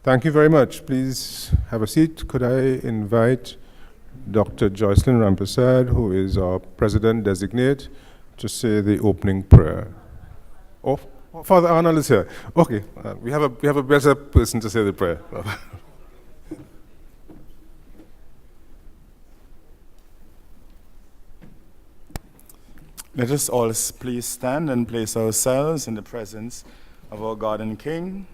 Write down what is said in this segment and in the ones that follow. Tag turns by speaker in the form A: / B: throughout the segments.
A: Thank you very much. Please have a seat. Could I invite Dr. Joycelyn Rampersad, who is our President-designate, to say the opening prayer. Oh, Father Arnold is here. Okay, we have a better person to say the prayer.
B: Let us all please stand and place ourselves in the presence of our God and King.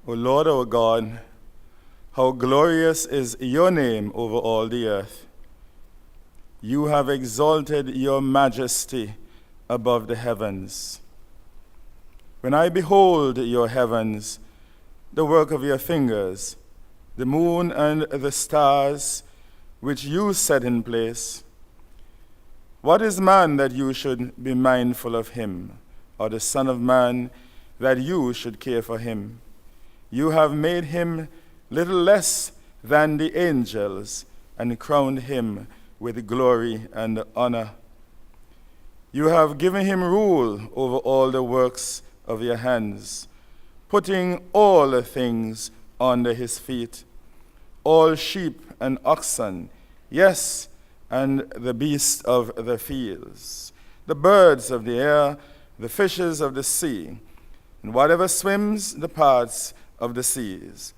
B: O Lord our God, how glorious is your name over all the earth. You have exalted your majesty above the heavens. When I behold your heavens, the work of your fingers, the moon and the stars which you set in place, what is man that you should be mindful of him, or the Son of Man that you should care for him? You have made him little less than the angels and crowned him with glory and honor. You have given him rule over all the works of your hands, putting all things under his feet, all sheep and oxen, yes, and the beasts of the fields, the birds of the air, the fishes of the sea, and whatever swims the paths of the seas.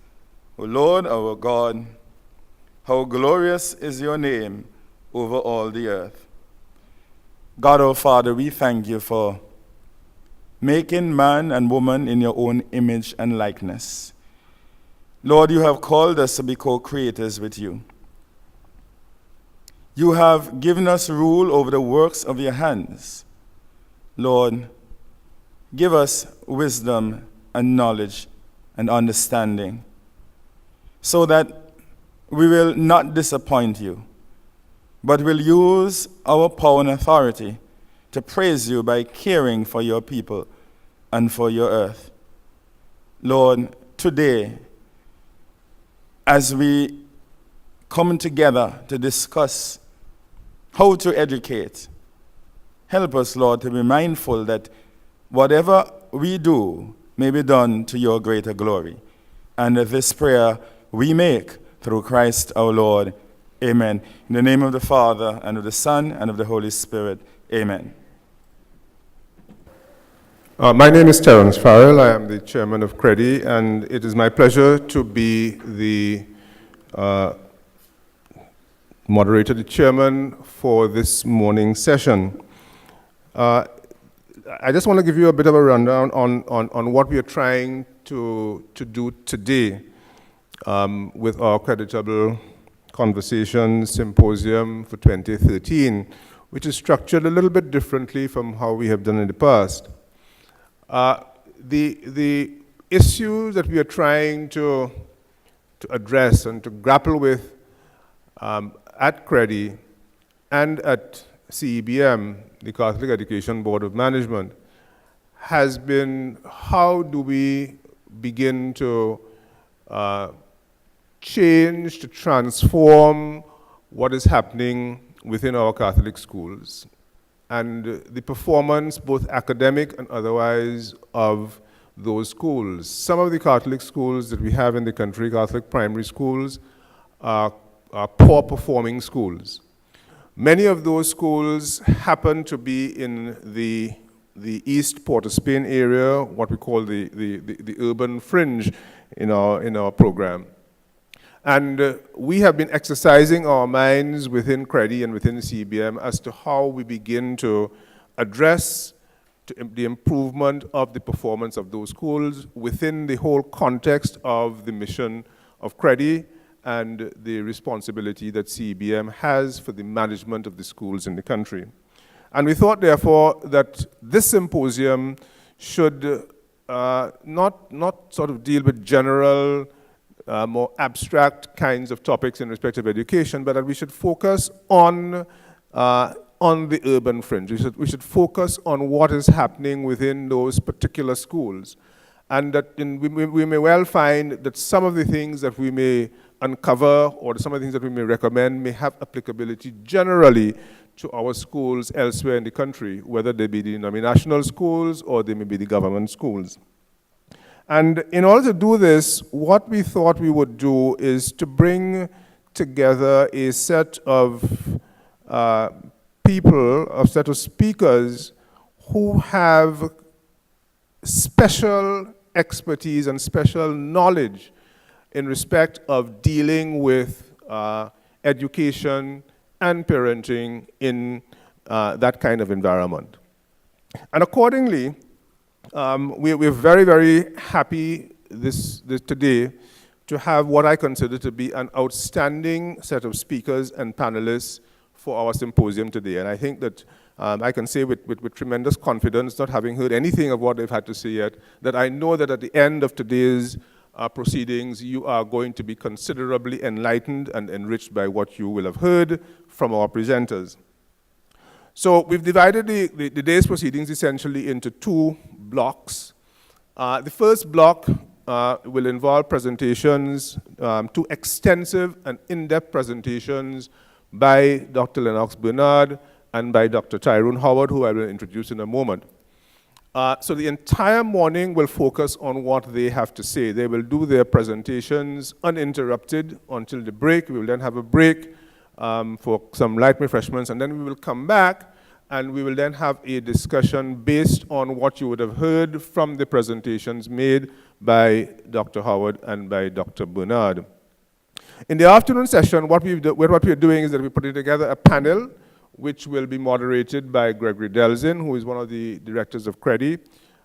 B: O Lord our God, how glorious is your name over all the earth. God our Father, we thank you for making man and woman in your own image and likeness. Lord, you have called us to be co-creators with you. You have given us rule over the works of your hands. Lord, give us wisdom and knowledge and understanding, so that we will not disappoint you, but will use our power and authority to praise you by caring for your people and for your earth. Lord, today, as we come together to discuss how to educate, help us, Lord, to be mindful that whatever we do may be done to your greater glory. And this prayer we make through Christ our Lord. Amen. In the name of the Father, and of the Son, and of the Holy Spirit. Amen.
A: My name is Terence Farrell. I am the chairman of CREDI, and it is my pleasure to be the moderator, the chairman for this morning's session. I just want to give you a bit of a rundown on what we are trying to do today with our creditable conversation symposium for 2013, which is structured a little bit differently from how we have done in the past. The issues that we are trying to address and to grapple with at CREDI and at CEBM, the Catholic Education Board of Management, has been how do we begin to change, to transform what is happening within our Catholic schools and the performance, both academic and otherwise, of those schools. Some of the Catholic schools that we have in the country, Catholic primary schools, are poor performing schools. Many of those schools happen to be in the East Port of Spain area, what we call the urban fringe in our program. And we have been exercising our minds within CREDI and within CBM as to how we begin to address the improvement of the performance of those schools within the whole context of the mission of CREDI and the responsibility that CBM has for the management of the schools in the country. And we thought, therefore, that this symposium should not sort of deal with general more abstract kinds of topics in respect of education, but that we should focus on the urban fringe. We should focus on what is happening within those particular schools. And that we may well find that some of the things that we may uncover or some of the things that we may recommend may have applicability generally to our schools elsewhere in the country, whether they be the denominational schools or they may be the government schools. And in order to do this, what we thought we would do is to bring together a set of people, a set of speakers who have special expertise and special knowledge in respect of dealing with education and parenting in that kind of environment. And accordingly, we're very, very happy this today to have what I consider to be an outstanding set of speakers and panelists for our symposium today. And I think that I can say with tremendous confidence, not having heard anything of what they've had to say yet, that I know that at the end of today's proceedings, you are going to be considerably enlightened and enriched by what you will have heard from our presenters. So we've divided the day's proceedings essentially into two blocks. The first block will involve presentations, two extensive and in-depth presentations by Dr. Lennox Bernard and by Dr. Tyrone Howard, who I will introduce in a moment. So the entire morning will focus on what they have to say. They will do their presentations uninterrupted until the break. We will then have a break for some light refreshments, and then we will come back and we will then have a discussion based on what you would have heard from the presentations made by Dr. Howard and by Dr. Bernard. In the afternoon session, what we are doing is that we're putting together a panel which will be moderated by Gregory Delzin, who is one of the directors of CREDI.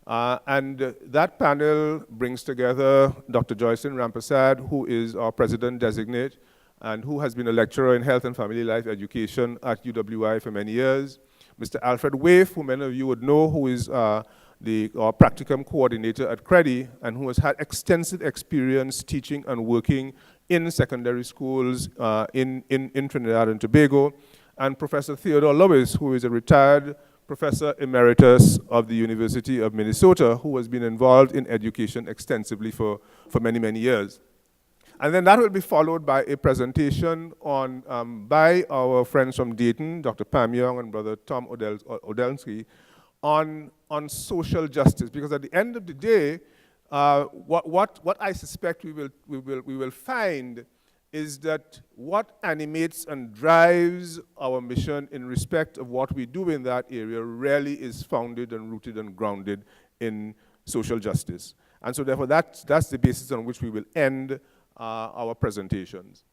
A: And that panel brings together Dr. Joycelyn Rampersad, who is our president-designate and who has been a lecturer in health and family life education at UWI for many years. Mr. Alfred Waif, who many of you would know, who is our practicum coordinator at CREDI and who has had extensive experience teaching and working in secondary schools in Trinidad and Tobago. And Professor Theodore Lewis, who is a retired Professor Emeritus of the University of Minnesota, who has been involved in education extensively for many, many years. And then that will be followed by a presentation by our friends from Dayton, Dr. Pam Young and Brother Tom Odelsky, on social justice. Because at the end of the day, what I suspect we will find is that what animates and drives our mission in respect of what we do in that area really is founded and rooted and grounded in social justice. And so therefore that's the basis on which we will end our presentations.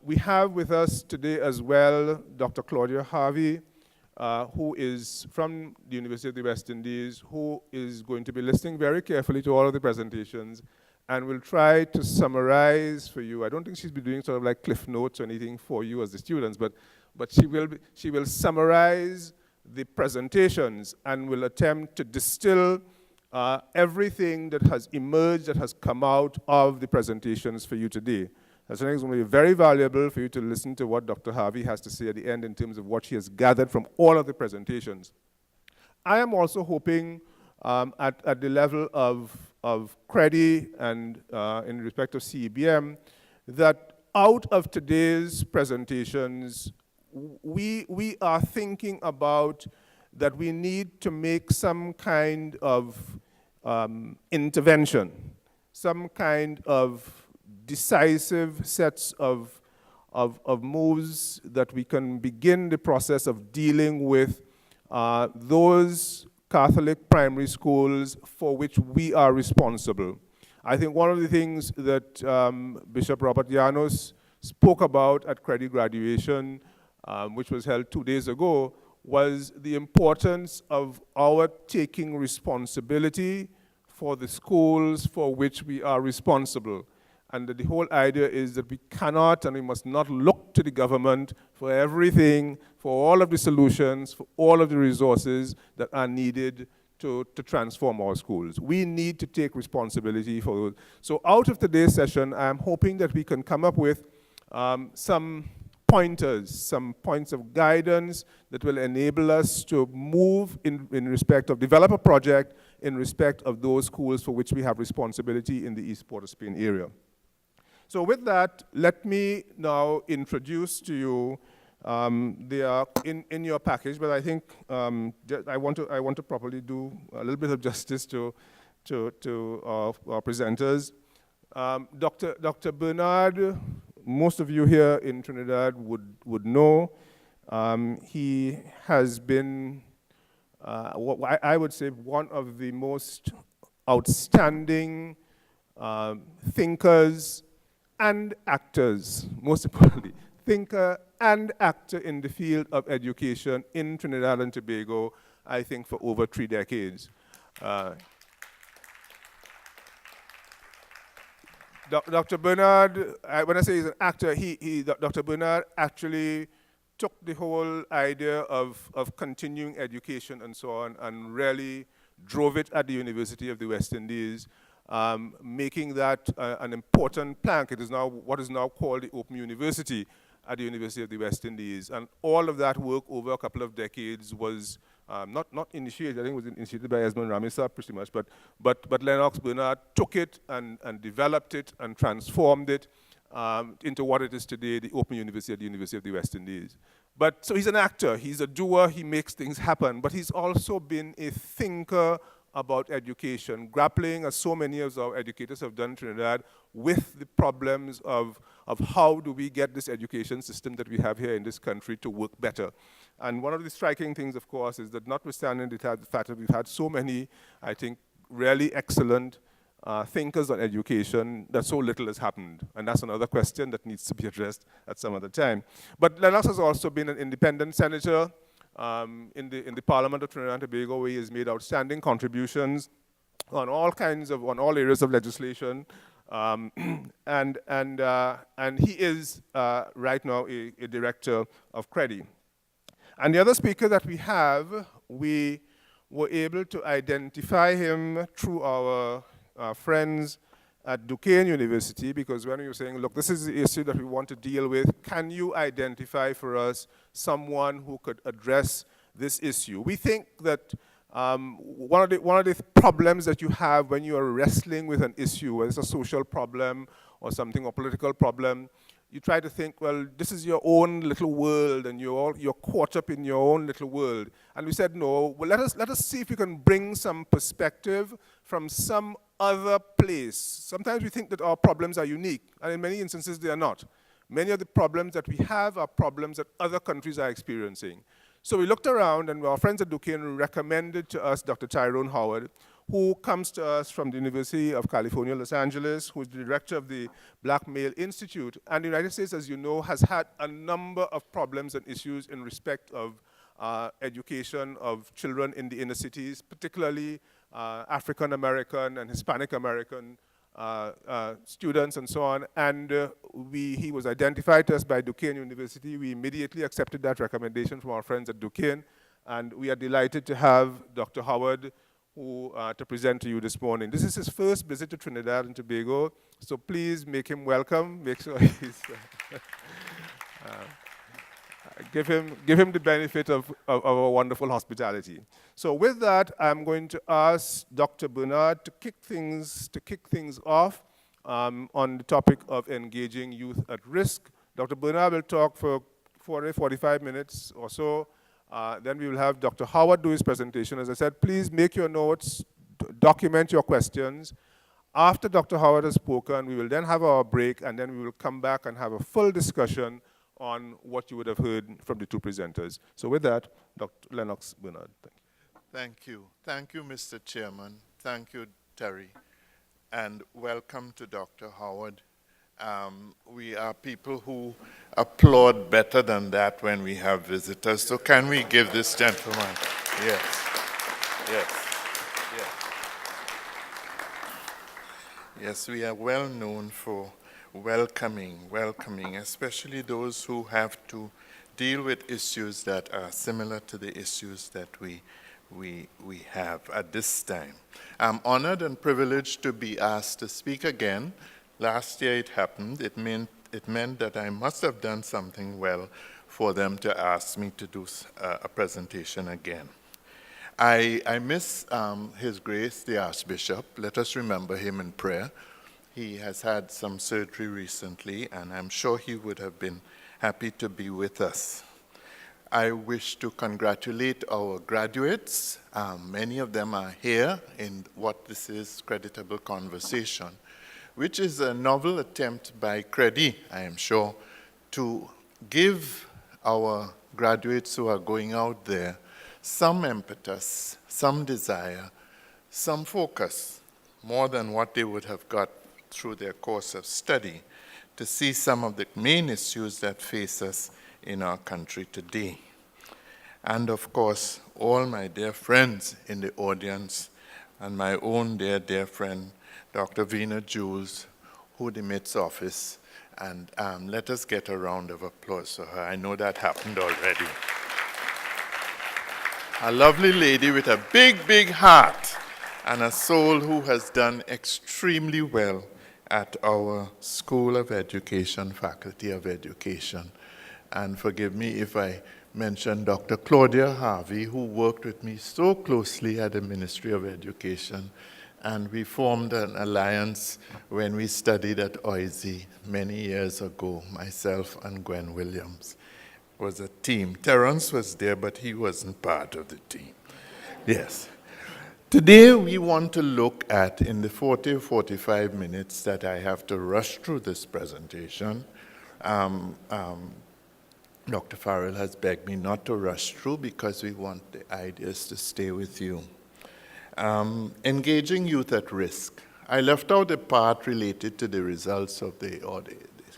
A: We have with us today as well Dr. Claudia Harvey, who is from the University of the West Indies, who is going to be listening very carefully to all of the presentations and will try to summarize for you. I don't think she's been doing sort of like cliff notes or anything for you as the students, but she will summarize the presentations and will attempt to distill everything that has emerged, that has come out of the presentations for you today. I think it's going to be very valuable for you to listen to what Dr. Harvey has to say at the end in terms of what she has gathered from all of the presentations. I am also hoping at the level of CREDI and in respect of CEBM, that out of today's presentations, we are thinking about that we need to make some kind of intervention, some kind of decisive sets of moves that we can begin the process of dealing with those Catholic primary schools for which we are responsible. I think one of the things that Bishop Robert Llanos spoke about at CREDI graduation, which was held 2 days ago, was the importance of our taking responsibility for the schools for which we are responsible. And the whole idea is that we cannot and we must not look to the government for everything, for all of the solutions, for all of the resources that are needed to transform our schools. We need to take responsibility for those. So out of today's session, I'm hoping that we can come up with some pointers, some points of guidance that will enable us to move in respect of, develop a project in respect of those schools for which we have responsibility in the East Port of Spain area. So with that, let me now introduce to you, they are in your package, but I think I want to properly do a little bit of justice to our presenters. Dr. Bernard, most of you here in Trinidad would know. He has been, I would say, one of the most outstanding thinkers and actors, most importantly, thinker and actor in the field of education in Trinidad and Tobago, I think for over 3 decades. Dr. Bernard, when I say he's an actor, Dr. Bernard actually took the whole idea of continuing education and so on and really drove it at the University of the West Indies, making that an important plank. It is now what is now called the Open University at the University of the West Indies. And all of that work over a couple of decades was not initiated, I think it was initiated by Esmond Ramisa pretty much, but Lennox Bernard took it and developed it and transformed it into what it is today, the Open University at the University of the West Indies. But so he's an actor, he's a doer, he makes things happen, but he's also been a thinker about education, grappling, as so many of our educators have done in Trinidad, with the problems of how do we get this education system that we have here in this country to work better. And one of the striking things, of course, is that notwithstanding the fact that we've had so many, I think, really excellent thinkers on education, that so little has happened. And that's another question that needs to be addressed at some other time. But Lennox has also been an independent senator in the Parliament of Trinidad and Tobago, where he has made outstanding contributions on all areas of legislation. And he is right now a director of CREDI. And the other speaker that we have, we were able to identify him through our friends at Duquesne University, because when we were saying, look, this is the issue that we want to deal with, can you identify for us someone who could address this issue. We think that one of the problems that you have when you are wrestling with an issue, whether it's a social problem or something, or political problem, you try to think, well, this is your own little world, and you're caught up in your own little world. And we said, no, well, let us see if we can bring some perspective from some other place. Sometimes we think that our problems are unique, and in many instances they are not. Many of the problems that we have are problems that other countries are experiencing. So we looked around, and our friends at Duquesne recommended to us Dr. Tyrone Howard, who comes to us from the University of California, Los Angeles, who is the director of the Black Male Institute. And the United States, as you know, has had a number of problems and issues in respect of education of children in the inner cities, particularly African American and Hispanic American students and so on. And he was identified to us by Duquesne University. We immediately accepted that recommendation from our friends at Duquesne. And we are delighted to have Dr. Howard to present to you this morning. This is his first visit to Trinidad and Tobago, so please make him welcome. Make sure he's give him the benefit of our wonderful hospitality. So with that, I'm going to ask Dr. Bernard to kick things off on the topic of engaging youth at risk. Dr. Bernard will talk for 45 minutes or so. Then we will have Dr. Howard do his presentation. As I said, please make your notes, document your questions. After Dr. Howard has spoken, we will then have our break, and then we will come back and have a full discussion on what you would have heard from the two presenters. So with that, Dr. Lennox Bernard.
C: Thank you. Thank you, Mr. Chairman. Thank you, Terry. And welcome to Dr. Howard. We are people who applaud better than that when we have visitors. So can we give this gentleman? Yes. Yes. Yes. Yes, we are well known for welcoming, especially those who have to deal with issues that are similar to the issues that we have at this time. I'm honored and privileged to be asked to speak again. Last year it happened. It meant that I must have done something well for them to ask me to do a presentation again. I miss His Grace the Archbishop. Let us remember him in prayer. He has had some surgery recently, and I'm sure he would have been happy to be with us. I wish to congratulate our graduates. Many of them are here in what this is, Creditable Conversation, which is a novel attempt by CREDI, I am sure, to give our graduates who are going out there some impetus, some desire, some focus, more than what they would have got through their course of study, to see some of the main issues that face us in our country today. And of course, all my dear friends in the audience, and my own dear friend, Dr. Vina Jules, who admits office, and let us get a round of applause for her. I know that happened already. A lovely lady with a big heart and a soul who has done extremely well at our School of Education, Faculty of Education. And forgive me if I mention Dr. Claudia Harvey, who worked with me so closely at the Ministry of Education. And we formed an alliance when we studied at OISE many years ago, myself and Gwen Williams. It was a team. Terrence was there, but he wasn't part of the team. Yes. Today we want to look at, in the 40 or 45 minutes that I have to rush through this presentation, Dr. Farrell has begged me not to rush through because we want the ideas to stay with you. Engaging youth at risk. I left out a part related to the results of the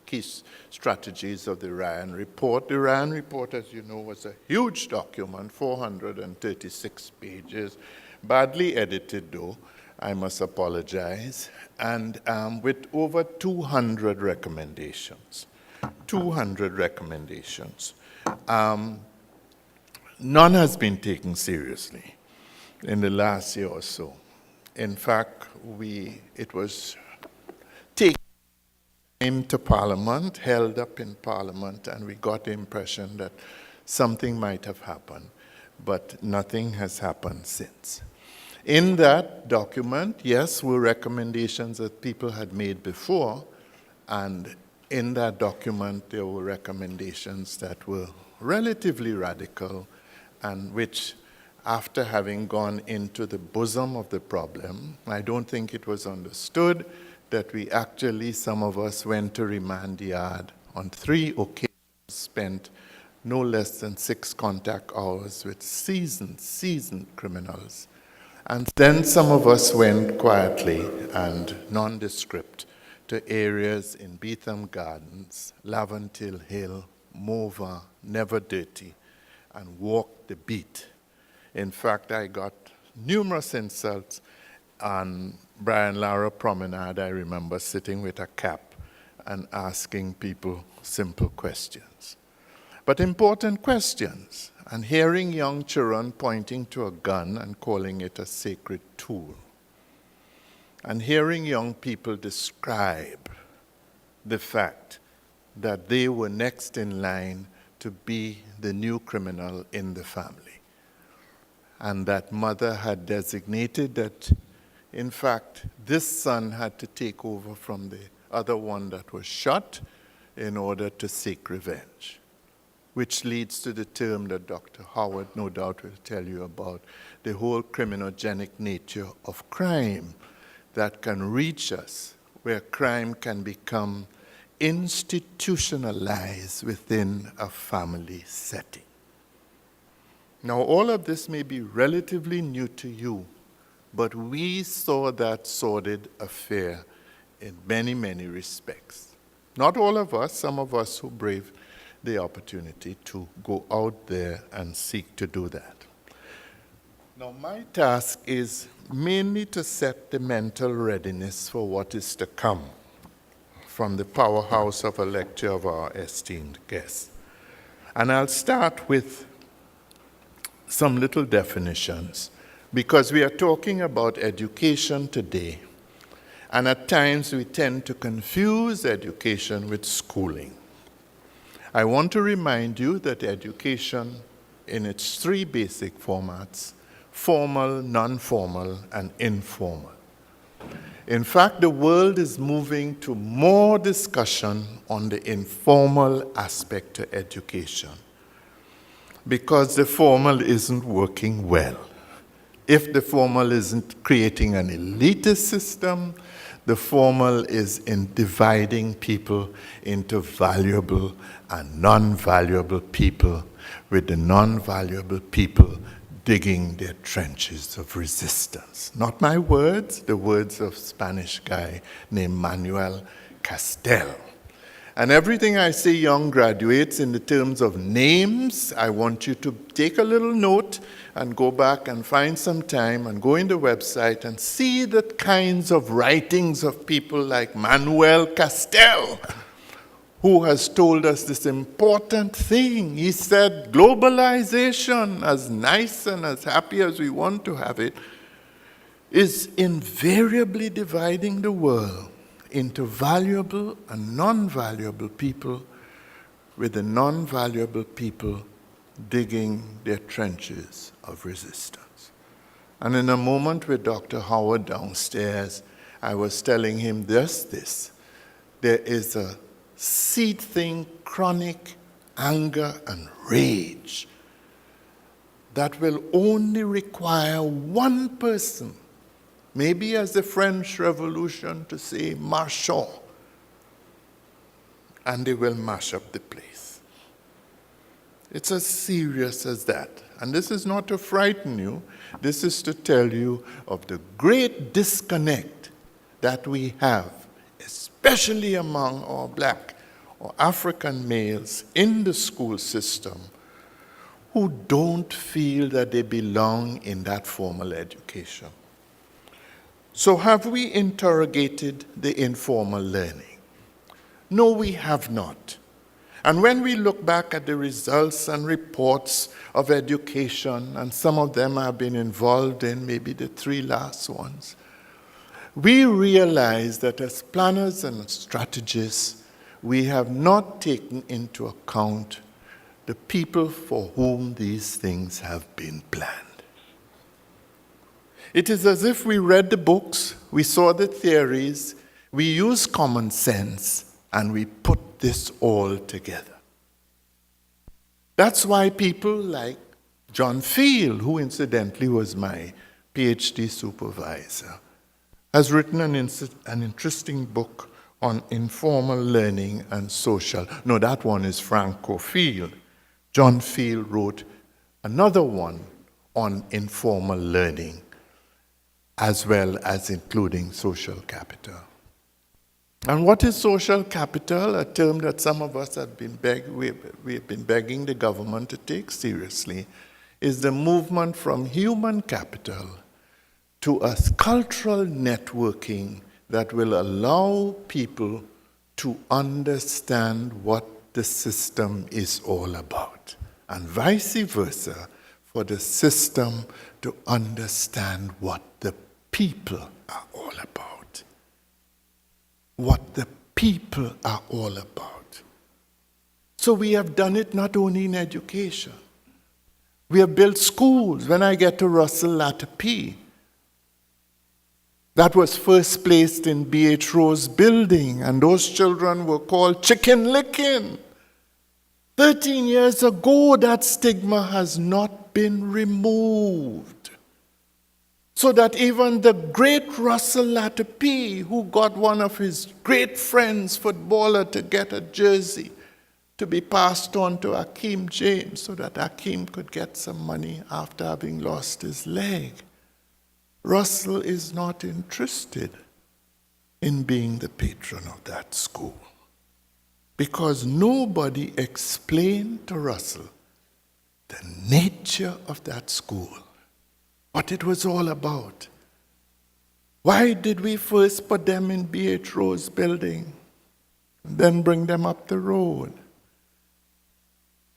C: key strategies of the Ryan Report. The Ryan Report, as you know, was a huge document, 436 pages, badly edited though, I must apologize, and with over 200 recommendations. 200 recommendations. None has been taken seriously in the last year or so. In fact, it was taken into Parliament, held up in Parliament, and we got the impression that something might have happened. but nothing has happened since. In that document, yes, were recommendations that people had made before, and in that document there were recommendations that were relatively radical and which, after having gone into the bosom of the problem, I don't think it was understood that we actually, some of us went to remand yard on 3 occasions, spent no less than 6 contact hours with seasoned criminals. And then some of us went quietly and nondescript to areas in Beetham Gardens, Laventille Hill, Mova, Never Dirty, and walked the beat. In fact, I got numerous insults on Brian Lara Promenade. I remember sitting with a cap and asking people simple questions. But important questions, and hearing young children pointing to a gun and calling it a sacred tool. And hearing young people describe the fact that they were next in line to be the new criminal in the family. And that mother had designated that, in fact, this son had to take over from the other one that was shot in order to seek revenge, which leads to the term that Dr. Howard no doubt will tell you about, the whole criminogenic nature of crime that can reach us, where crime can become institutionalized within a family setting. Now, all of this may be relatively new to you, but we saw that sordid affair in many, many respects. Not all of us, some of us who braved the opportunity to go out there and seek to do that. Now, my task is mainly to set the mental readiness for what is to come from the powerhouse of a lecture of our esteemed guest. And I'll start with some little definitions, because we are talking about education today, and at times we tend to confuse education with schooling. I want to remind you that education in its 3 basic formats, formal, non-formal, and informal. In fact, the world is moving to more discussion on the informal aspect of education, because the formal isn't working well. If the formal isn't creating an elitist system, the formal is in dividing people into valuable and non-valuable people, with the non-valuable people digging their trenches of resistance. Not my words, the words of a Spanish guy named Manuel Castel. And everything I say, young graduates, in the terms of names, I want you to take a little note and go back and find some time and go in the website and see the kinds of writings of people like Manuel Castel, who has told us this important thing. He said, globalization, as nice and as happy as we want to have it, is invariably dividing the world into valuable and non-valuable people, with the non-valuable people digging their trenches of resistance. And in a moment with Dr. Howard downstairs, I was telling him this. There is a seething chronic anger and rage that will only require one person, maybe as the French Revolution, to say marchons, and they will mash up the place. It's as serious as that. And this is not to frighten you. This is to tell you of the great disconnect that we have, especially among our black or African males in the school system, who don't feel that they belong in that formal education. So have we interrogated the informal learning? No, we have not. And when we look back at the results and reports of education, and some of them I've been involved in, maybe the 3 last ones, we realize that as planners and strategists, we have not taken into account the people for whom these things have been planned. It is as if we read the books, we saw the theories, we used common sense, and we put this all together. That's why people like John Field, who incidentally was my PhD supervisor, has written an interesting book on informal learning and social. No, that one is Franco Field. John Field wrote another one on informal learning, as well as including social capital. And what is social capital? A term that some of us have been we've been begging the government to take seriously, is the movement from human capital to a cultural networking that will allow people to understand what the system is all about, and vice versa, for the system to understand what the people are all about. What the people are all about. So we have done it not only in education. We have built schools. When I get to Russell Latter P, that was first placed in B.H. Rose building, and those children were called Chicken Lickin'. 13 years ago, that stigma has not been removed. So that even the great Russell Latter P, who got one of his great friends, footballer, to get a jersey to be passed on to Akeem James so that Akeem could get some money after having lost his leg. Russell is not interested in being the patron of that school because nobody explained to Russell the nature of that school, what it was all about. Why did we first put them in B.H. Rose building and then bring them up the road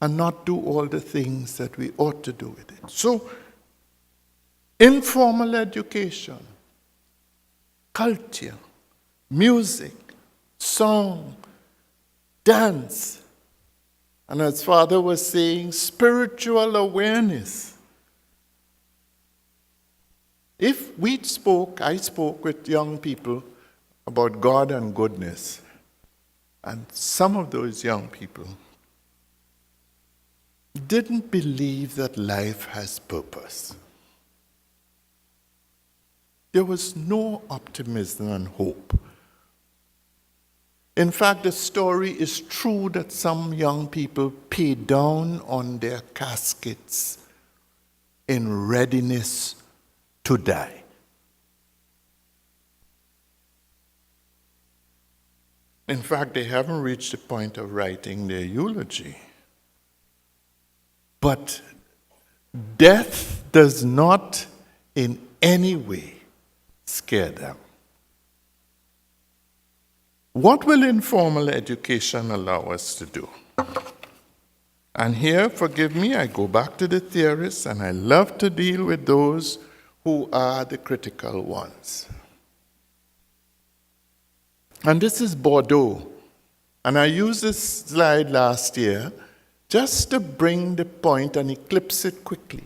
C: and not do all the things that we ought to do with it? So, informal education, culture, music, song, dance, and as Father was saying, spiritual awareness. If I spoke with young people about God and goodness, and some of those young people didn't believe that life has purpose. There was no optimism and hope. In fact, the story is true that some young people pay down on their caskets in readiness to die. In fact, they haven't reached the point of writing their eulogy. But death does not in any way scare them. What will informal education allow us to do? And here, forgive me, I go back to the theorists, and I love to deal with those who are the critical ones. And this is Bordeaux. And I used this slide last year just to bring the point and eclipse it quickly.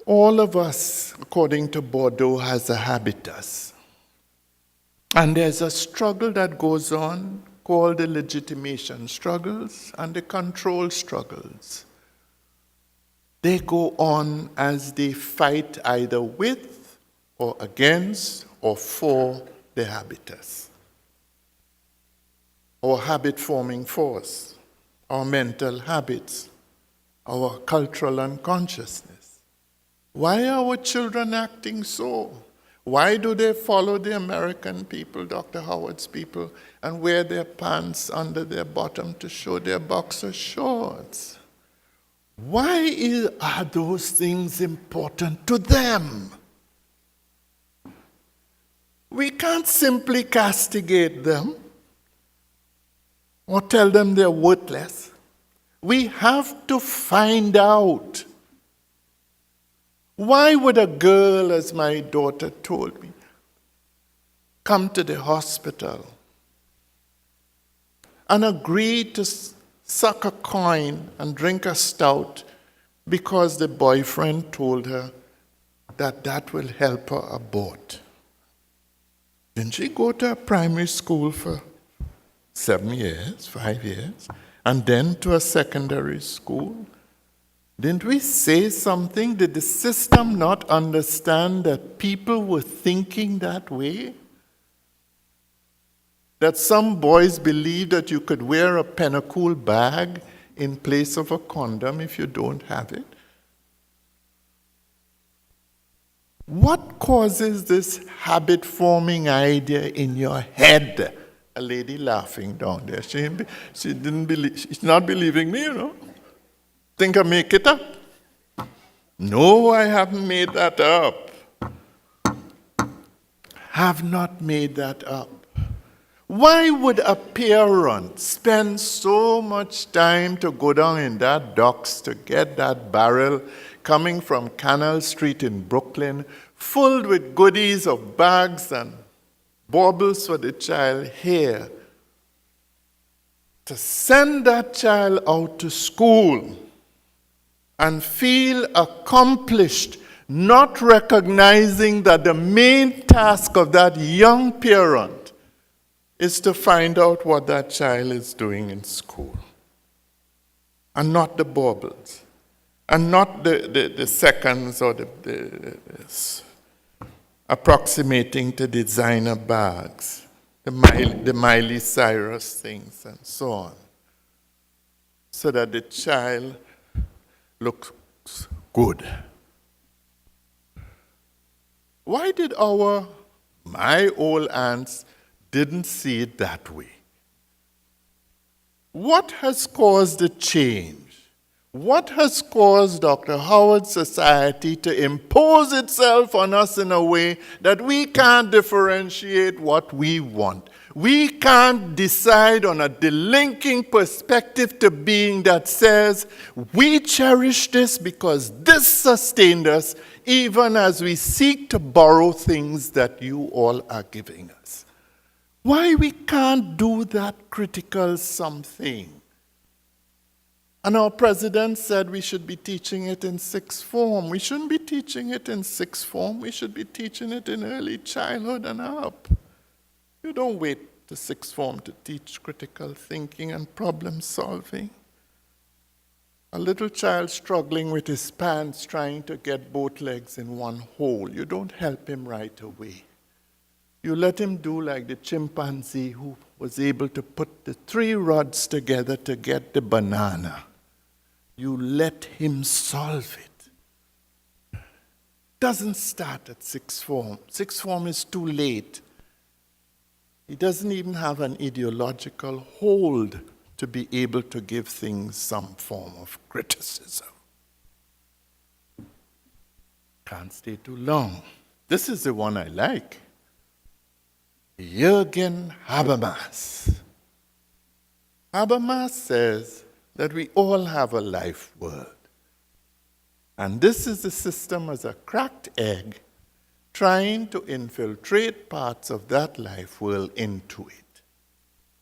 C: All of us, according to Bordeaux, has a habitus. And there's a struggle that goes on called the legitimation struggles and the control struggles. They go on as they fight either with or against or for the habitus, our habit-forming force, our mental habits, our cultural unconsciousness. Why are our children acting so? Why do they follow the American people, Dr. Howard's people, and wear their pants under their bottom to show their boxer shorts? Why are those things important to them? We can't simply castigate them or tell them they're worthless. We have to find out. Why would a girl, as my daughter told me, come to the hospital and agree to suck a coin and drink a stout because the boyfriend told her that that will help her abort. Didn't she go to a primary school for 7 years, 5 years, and then to a secondary school? Didn't we say something? Did the system not understand that people were thinking that way? That some boys believe that you could wear a Pennacool bag in place of a condom if you don't have it? What causes this habit-forming idea in your head? A lady laughing down there. She didn't believe. She's not believing me, you know. Think I make it up? No, I haven't made that up. Have not made that up. Why would a parent spend so much time to go down in that docks to get that barrel coming from Canal Street in Brooklyn, filled with goodies of bags and baubles for the child here, to send that child out to school and feel accomplished, not recognizing that the main task of that young parent is to find out what that child is doing in school, and not the baubles, and not the seconds or the approximating to designer bags, the Miley Cyrus things, and so on, so that the child looks good. Why did my old aunts didn't see it that way? What has caused the change? What has caused Dr. Howard's society to impose itself on us in a way that we can't differentiate what we want? We can't decide on a delinking perspective to being that says, we cherish this because this sustained us, even as we seek to borrow things that you all are giving us. Why we can't do that critical something? And our president said we should be teaching it in sixth form. We shouldn't be teaching it in sixth form. We should be teaching it in early childhood and up. You don't wait to sixth form to teach critical thinking and problem solving. A little child struggling with his pants trying to get both legs in one hole. You don't help him right away. You let him do like the chimpanzee who was able to put the 3 rods together to get the banana. You let him solve it. Doesn't start at sixth form. Sixth form is too late. He doesn't even have an ideological hold to be able to give things some form of criticism. Can't stay too long. This is the one I like. Jürgen Habermas. Habermas says that we all have a life world. And this is the system as a cracked egg trying to infiltrate parts of that life world into it.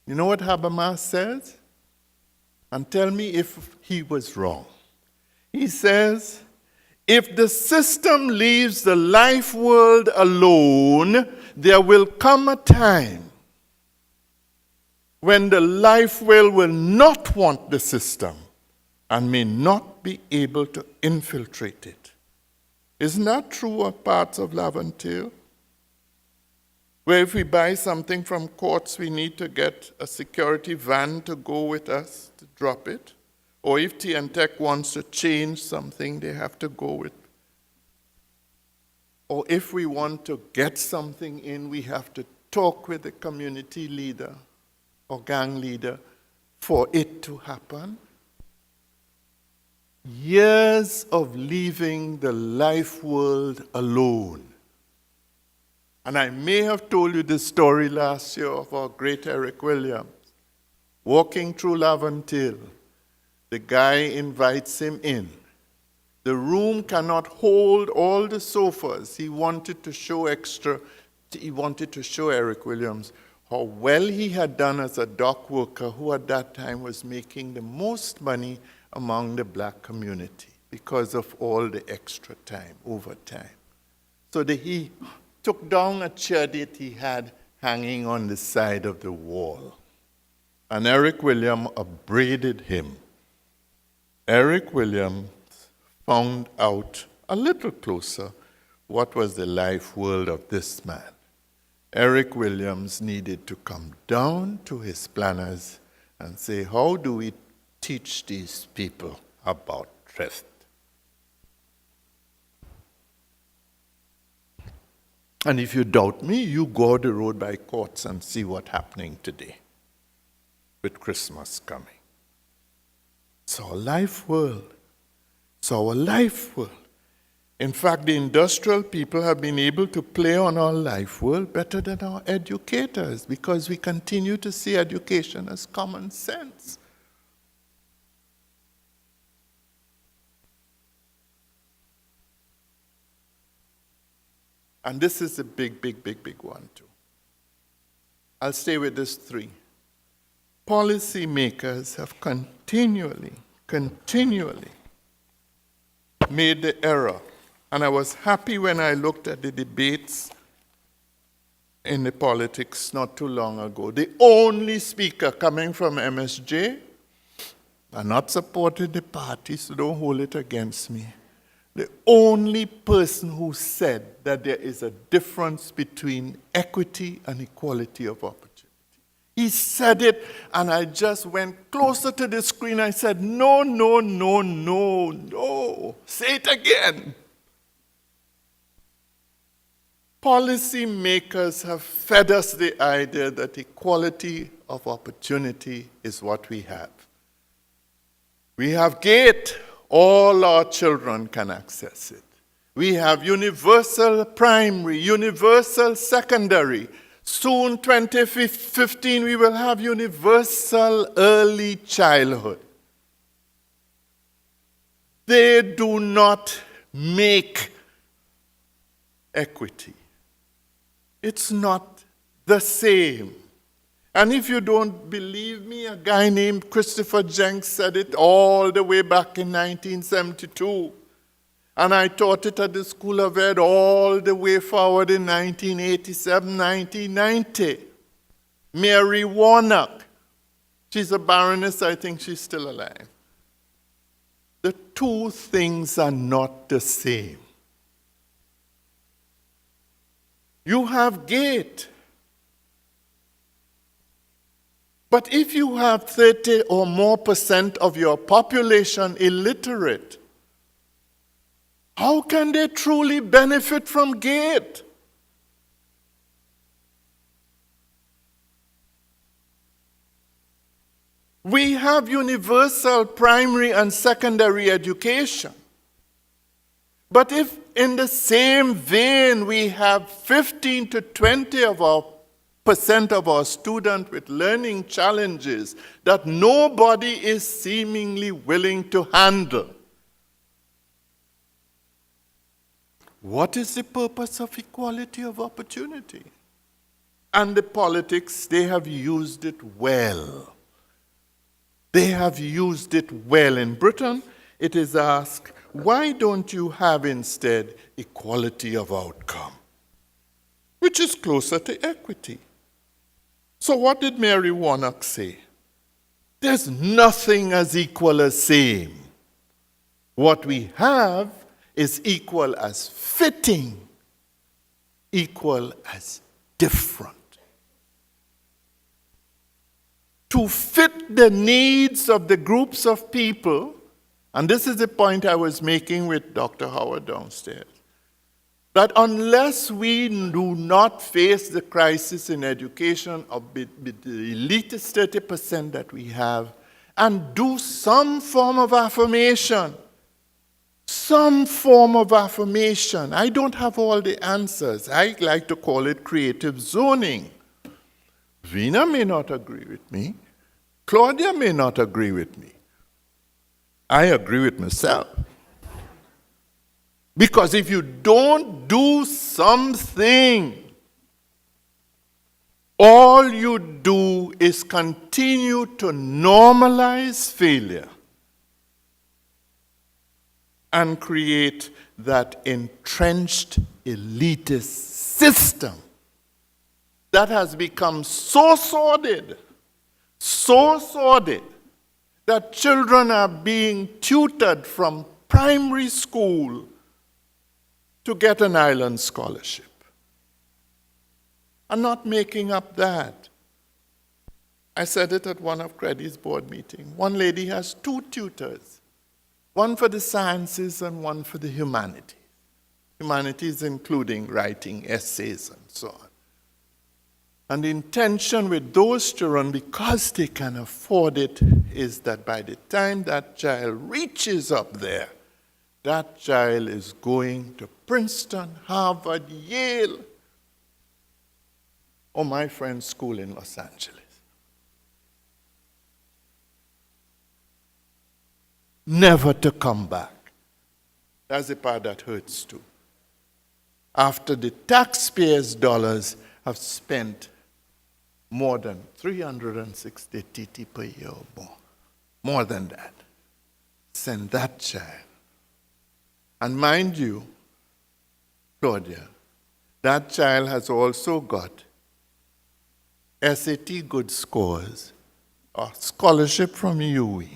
C: You know what Habermas says? And tell me if he was wrong. He says, if the system leaves the life world alone, there will come a time when the life world will not want the system and may not be able to infiltrate it. Isn't that true of parts of Laventille? Where if we buy something from courts, we need to get a security van to go with us to drop it. Or if TNTech wants to change something, they have to go with. Or if we want to get something in, we have to talk with the community leader or gang leader for it to happen. Years of leaving the life world alone. And I may have told you this story last year of our great Eric Williams. Walking through Laventille, the guy invites him in. The room cannot hold all the sofas. He wanted to show Eric Williams how well he had done as a dock worker who at that time was making the most money among the black community because of all the extra time, overtime. So he took down a chair that he had hanging on the side of the wall. And Eric Williams upbraided him. Eric Williams found out a little closer what was the life world of this man. Eric Williams needed to come down to his planners and say, how do we teach these people about thrift? And if you doubt me, you go the road by courts and see what's happening today with Christmas coming. It's our life world. It's our life world. In fact, the industrial people have been able to play on our life world better than our educators because we continue to see education as common sense. And this is a big, big, big, big one too. I'll stay with this 3. Policymakers have continually made the error. And I was happy when I looked at the debates in the politics not too long ago. The only speaker coming from MSJ, I'm not supporting the party, so don't hold it against me. The only person who said that there is a difference between equity and equality of opportunity. He said it, and I just went closer to the screen. I said, no, no, no, no, no. Say it again. Policymakers have fed us the idea that equality of opportunity is what we have. We have GATE. All our children can access it. We have universal primary, universal secondary. Soon, 2015, we will have universal early childhood. They do not make equity. It's not the same. And if you don't believe me, a guy named Christopher Jenks said it all the way back in 1972. And I taught it at the School of Ed all the way forward in 1987, 1990. Mary Warnock, she's a baroness, I think she's still alive. The 2 things are not the same. You have GATE. But if you have 30 or more % of your population illiterate, how can they truly benefit from GATE? We have universal primary and secondary education. But if in the same vein we have 15 to 20% of our students with learning challenges that nobody is seemingly willing to handle, what is the purpose of equality of opportunity? And the politics, they have used it well. They have used it well. In Britain, it is asked, why don't you have instead equality of outcome, which is closer to equity? So what did Mary Warnock say? There's nothing as equal as same. What we have is equal as fitting, equal as different. To fit the needs of the groups of people, and this is the point I was making with Dr. Howard downstairs, that unless we do not face the crisis in education of the elitist 30% that we have, and do some form of affirmation, I don't have all the answers. I like to call it creative zoning. Vina may not agree with me. Claudia may not agree with me. I agree with myself. Because if you don't do something, all you do is continue to normalize failure and create that entrenched elitist system that has become so sordid, that children are being tutored from primary school to get an island scholarship. I'm not making up that. I said it at one of CREDI's board meetings. One lady has 2 tutors, one for the sciences and one for the humanities. Humanities including writing essays and so on. And the intention with those children, because they can afford it, is that by the time that child reaches up there, that child is going to Princeton, Harvard, Yale, or my friend's school in Los Angeles. Never to come back. That's the part that hurts too. After the taxpayers' dollars have spent more than 360 TT per year or more than that. Send that child. And mind you, Claudia, that child has also got SAT good scores, a scholarship from UE,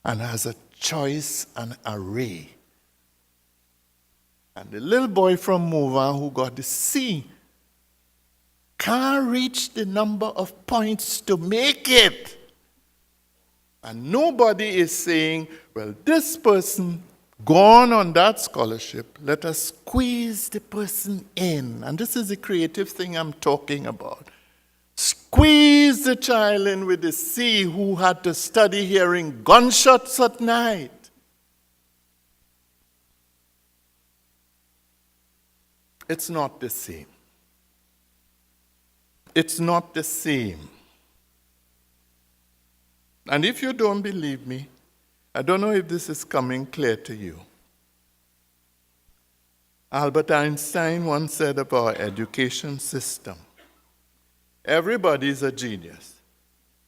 C: and has a choice and array. And the little boy from Mova who got the C can't reach the number of points to make it. And nobody is saying, well, this person gone on that scholarship, let us squeeze the person in. And this is the creative thing I'm talking about. Squeeze the child in with the C who had to study hearing gunshots at night. It's not the same. It's not the same. And if you don't believe me, I don't know if this is coming clear to you. Albert Einstein once said of our education system, everybody is a genius.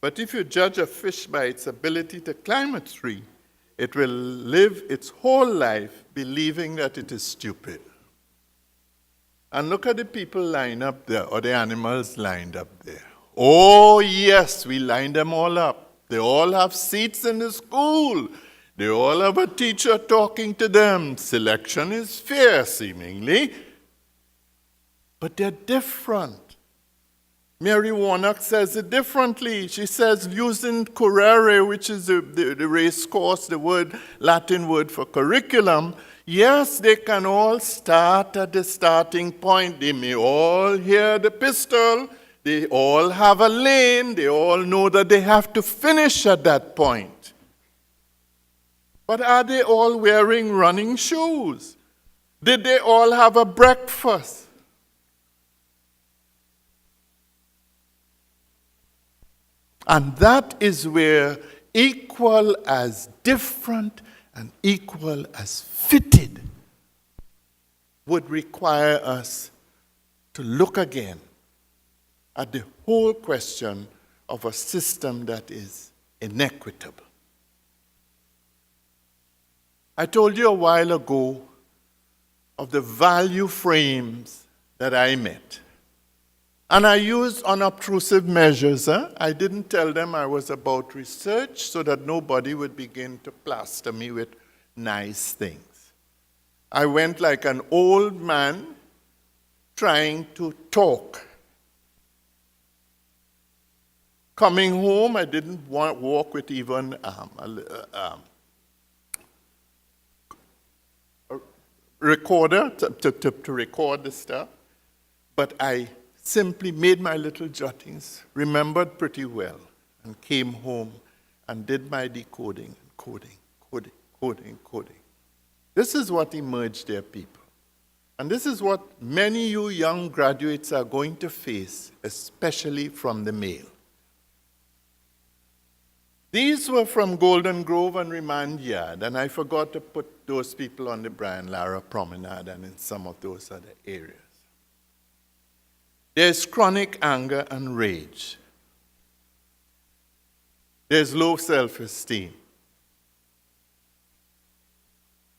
C: But if you judge a fish by its ability to climb a tree, it will live its whole life believing that it is stupid. And look at the people lined up there, or the animals lined up there. Oh, yes, we lined them all up. They all have seats in the school. They all have a teacher talking to them. Selection is fair, seemingly. But they're different. Mary Warnock says it differently. She says, using currere, which is the race course, the Latin word for curriculum, yes, they can all start at the starting point. They may all hear the pistol. They all have a lane. They all know that they have to finish at that point. But are they all wearing running shoes? Did they all have a breakfast? And that is where equal as different and equal as fitted would require us to look again at the whole question of a system that is inequitable. I told you a while ago of the value frames that I met. And I used unobtrusive measures. I didn't tell them I was about research so that nobody would begin to plaster me with nice things. I went like an old man trying to talk. Coming home, I didn't walk with even a recorder to record the stuff, but I simply made my little jottings, remembered pretty well, and came home and did my decoding, coding. This is what emerged there, people. And this is what many you young graduates are going to face, especially from the male. These were from Golden Grove and Remand Yard, and I forgot to put those people on the Brian Lara Promenade and in some of those other areas. There's chronic anger and rage. There's low self-esteem.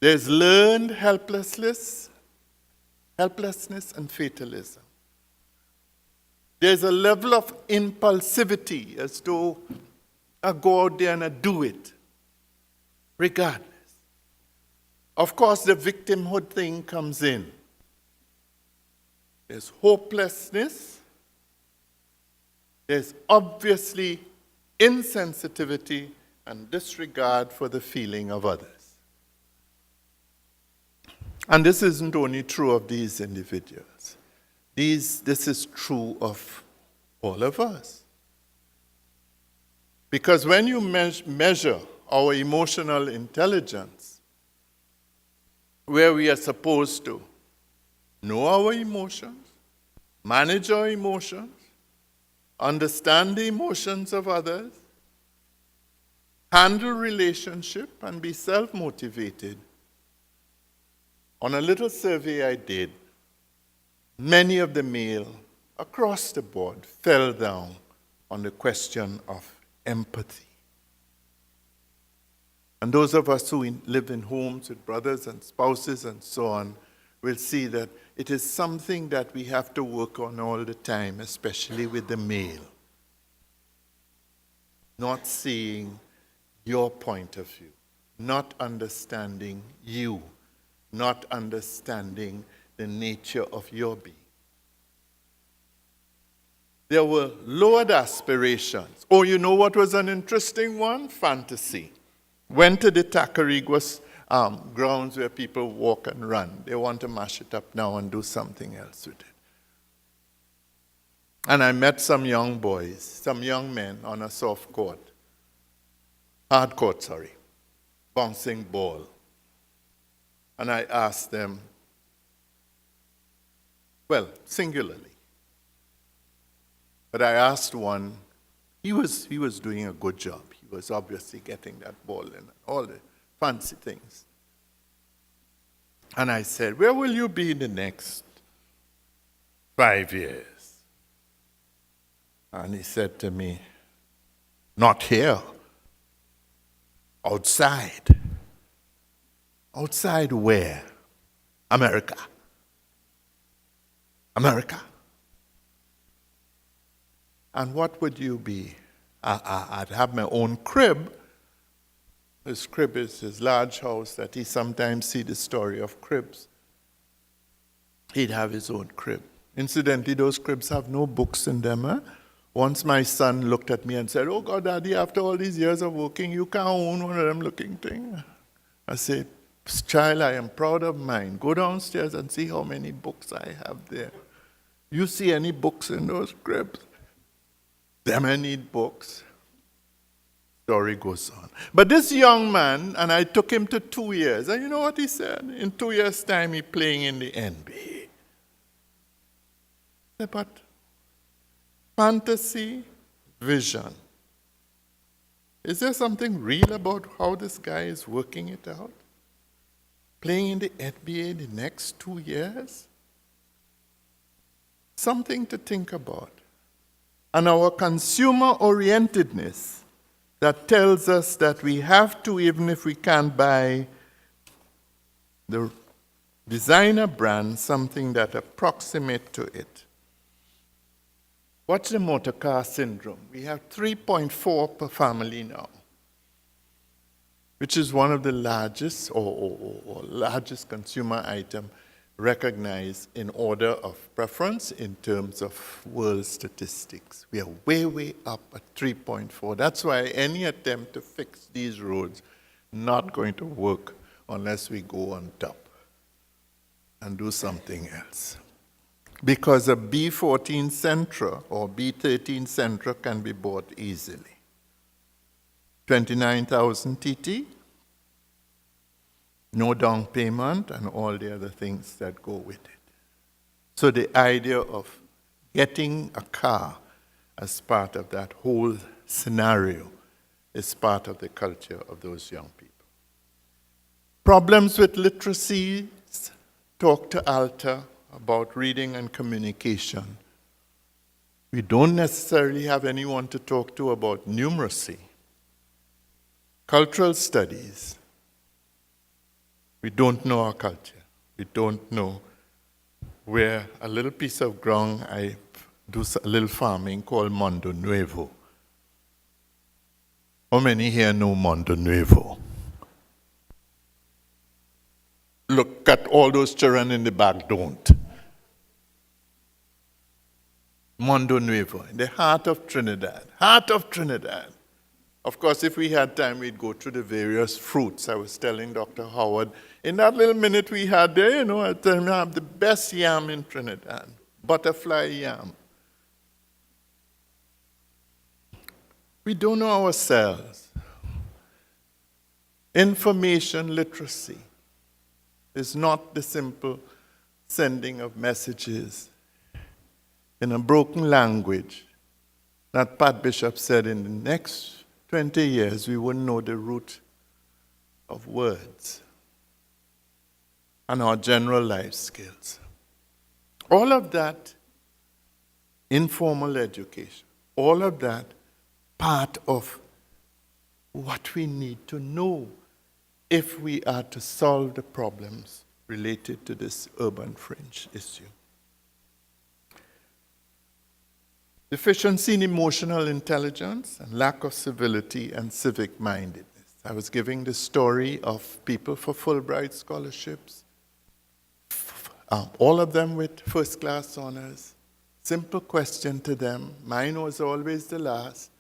C: There's learned helplessness and fatalism. There's a level of impulsivity, as though I go out there and I do it, regardless. Of course, the victimhood thing comes in. There's hopelessness. There's obviously insensitivity and disregard for the feeling of others. And this isn't only true of these individuals. This is true of all of us. Because when you measure our emotional intelligence, where we are supposed to know our emotions, manage our emotions, understand the emotions of others, handle relationship, and be self-motivated. On a little survey I did, many of the male across the board fell down on the question of empathy. And those of us who live in homes with brothers and spouses and so on will see that it is something that we have to work on all the time, especially with the male. Not seeing your point of view, not understanding you, not understanding the nature of your being. There were lowered aspirations. Oh, you know what was an interesting one? Fantasy. Went to the Tacariguas grounds where people walk and run. They want to mash it up now and do something else with it. And I met some young boys, some young men on a soft court, hard court, sorry, bouncing ball. And I asked them, well, singularly, but I asked one, he was doing a good job. He was obviously getting that ball in, all the fancy things. And I said, where will you be in the next 5 years? And he said to me, not here, outside. Outside where? America. America. And what would you be? I'd have my own crib. His crib is his large house that he sometimes see the story of cribs. He'd have his own crib. Incidentally, those cribs have no books in them. Huh? Once my son looked at me and said, oh God, Daddy, after all these years of working, you can't own one of them looking things. I said, child, I am proud of mine. Go downstairs and see how many books I have there. You see any books in those cribs? Them I need books. Story goes on. But this young man, and I took him to 2 years, and you know what he said? In 2 years' time, he's playing in the NBA. I said, but fantasy, vision. Is there something real about how this guy is working it out? Playing in the NBA the next 2 years? Something to think about. And our consumer-orientedness that tells us that we have to, even if we can't buy the designer brand, something that approximates to it. What's the motor car syndrome? We have 3.4 per family now, which is one of the largest or largest consumer item recognized in order of preference in terms of world statistics. We are way, way up at 3.4. That's why any attempt to fix these roads not going to work unless we go on top and do something else. Because a B14 Sentra or B13 Sentra can be bought easily. 29,000 TT, no down payment, and all the other things that go with it. So the idea of getting a car as part of that whole scenario is part of the culture of those young people. Problems with literacy, talk to Alta about reading and communication. We don't necessarily have anyone to talk to about numeracy, cultural studies. We don't know our culture. We don't know where a little piece of ground, I do a little farming called Mondo Nuevo. How many here know Mondo Nuevo? Look at all those children in the back, don't. Mondo Nuevo, in the heart of Trinidad. Heart of Trinidad. Of course, if we had time, we'd go through the various fruits. I was telling Dr. Howard, in that little minute we had there, I tell him I have the best yam in Trinidad, butterfly yam. We don't know ourselves. Information literacy is not the simple sending of messages in a broken language that Pat Bishop said in the next 20 years we wouldn't know the root of words and our general life skills. All of that informal education, all of that part of what we need to know if we are to solve the problems related to this urban fringe issue. Deficiency in emotional intelligence and lack of civility and civic mindedness. I was giving the story of people for Fulbright scholarships, all of them with first class honors. Simple question to them, mine was always the last.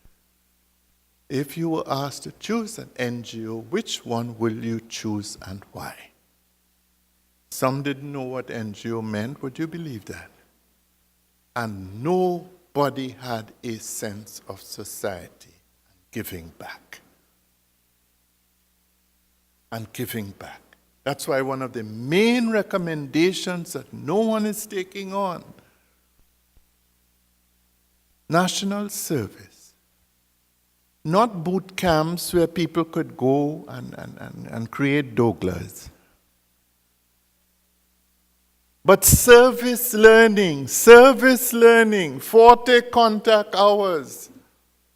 C: If you were asked to choose an NGO, which one will you choose and why? Some didn't know what NGO meant, would you believe that? And nobody had a sense of society and giving back. And giving back. That's why one of the main recommendations that no one is taking on, national service. Not boot camps where people could go and create Douglas. But service learning, 40 contact hours.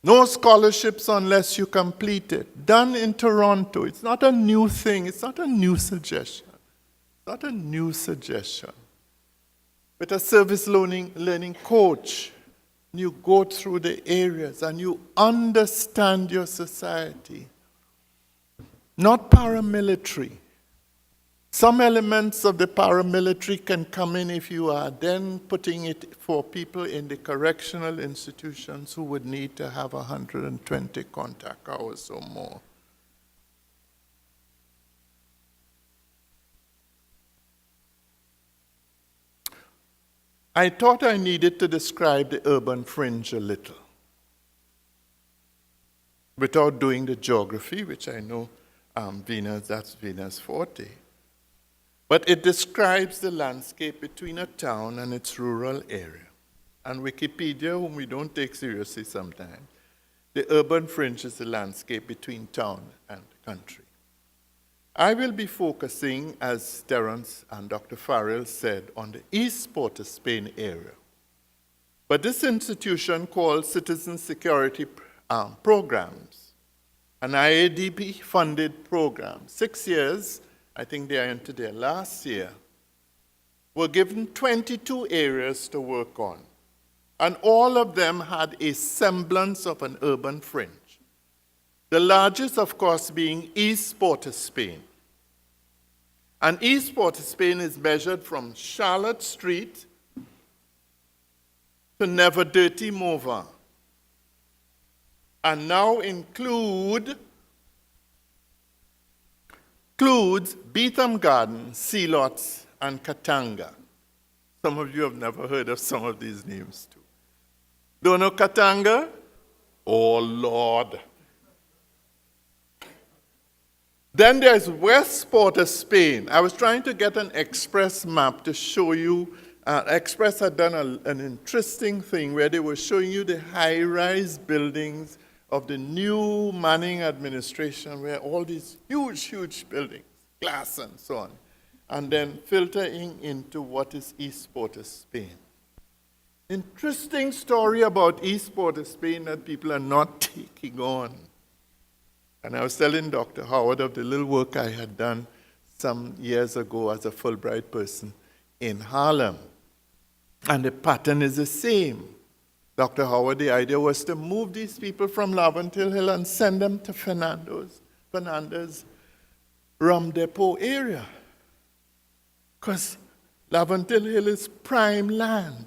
C: No scholarships unless you complete it. Done in Toronto. It's not a new thing. It's not a new suggestion. It's not a new suggestion. With a service learning coach, you go through the areas and you understand your society. Not paramilitary. Some elements of the paramilitary can come in if you are then putting it for people in the correctional institutions who would need to have 120 contact hours or more. I thought I needed to describe the urban fringe a little without doing the geography, which I know that's Venus forte. But it describes the landscape between a town and its rural area. And Wikipedia, whom we don't take seriously sometimes, the urban fringe is the landscape between town and country. I will be focusing, as Terence and Dr. Farrell said, on the East Port of Spain area. But this institution called Citizen Security Programs, an IADP-funded program, 6 years, I think they are into their last year, were given 22 areas to work on. And all of them had a semblance of an urban fringe. The largest, of course, being East Port of Spain. And East Port of Spain is measured from Charlotte Street to Never Dirty Mova. And now includes Beetham Garden, Sealots, and Katanga. Some of you have never heard of some of these names too. Don't know Katanga? Oh, Lord. Then there's West Port of Spain. I was trying to get an Express map to show you. Express had done an interesting thing where they were showing you the high-rise buildings of the new Manning administration, where all these huge, huge buildings, glass and so on, and then filtering into what is East Port of Spain. Interesting story about East Port of Spain that people are not taking on. And I was telling Dr. Howard of the little work I had done some years ago as a Fulbright person in Harlem. And the pattern is the same. Dr. Howard, the idea was to move these people from Laventille Hill and send them to Fernandez Rum Depot area. Because Laventille Hill is prime land.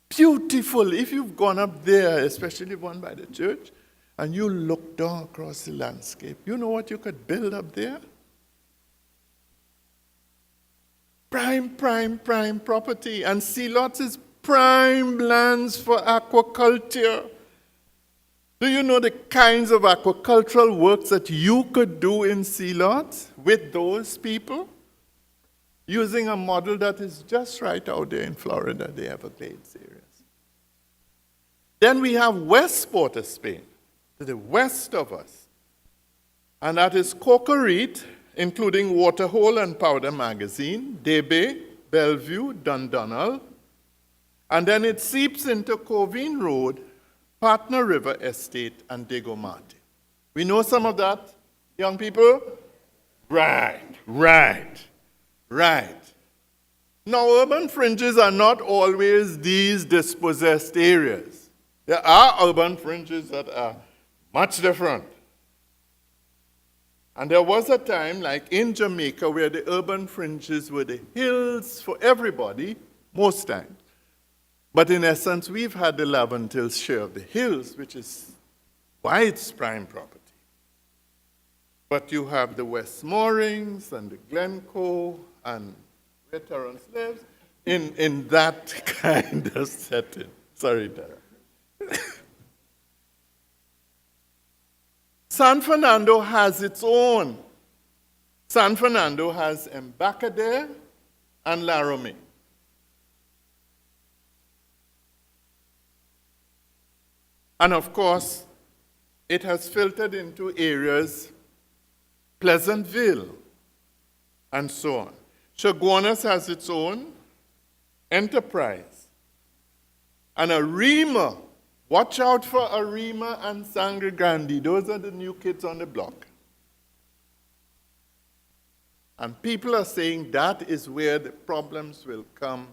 C: Beautiful. If you've gone up there, especially one by the church, and you look down across the landscape, you know what you could build up there? Prime property. And sea lots is prime lands for aquaculture. Do you know the kinds of aquacultural works that you could do in sea lots with those people? Using a model that is just right out there in Florida, the Everglades areas. Then we have West Port of Spain, to the west of us. And that is Cocorite, including Waterhole and Powder Magazine, Debe, Bellevue, Dundonald. And then it seeps into Covine Road, Partner River Estate, and Diego Marte. We know some of that, young people? Right. Now, urban fringes are not always these dispossessed areas. There are urban fringes that are much different. And there was a time, like in Jamaica, where the urban fringes were the hills for everybody, most times. But in essence, we've had the Laventille's share of the hills, which is why it's prime property. But you have the West Moorings and the Glencoe and where Terrence lives in that kind of setting. Sorry, Tara. San Fernando has its own. San Fernando has Embarcadero and Laramie. And of course, it has filtered into areas, Pleasantville, and so on. Chaguanas has its own, Enterprise. And Arima, watch out for Arima and Sangre Grande. Those are the new kids on the block. And people are saying that is where the problems will come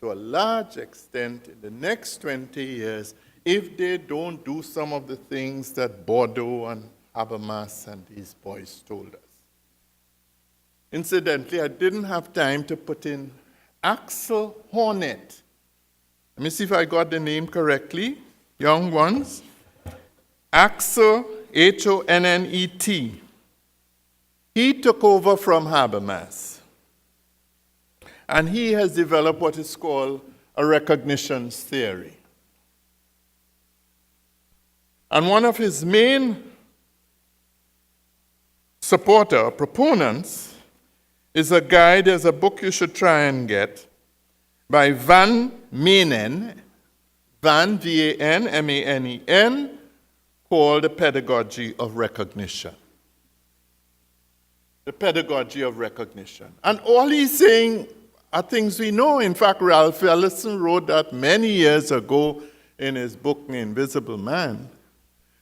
C: to a large extent in the next 20 years if they don't do some of the things that Bordeaux and Habermas and these boys told us. Incidentally, I didn't have time to put in Axel Hornet. Let me see if I got the name correctly. Young ones. Axel, Honnet. He took over from Habermas. And he has developed what is called a recognitions theory. And one of his main proponents, is a guy, there's a book you should try and get, by Van Manen, V-A-N, M-A-N-E-N, called The Pedagogy of Recognition. The Pedagogy of Recognition. And all he's saying are things we know. In fact, Ralph Ellison wrote that many years ago in his book, The Invisible Man,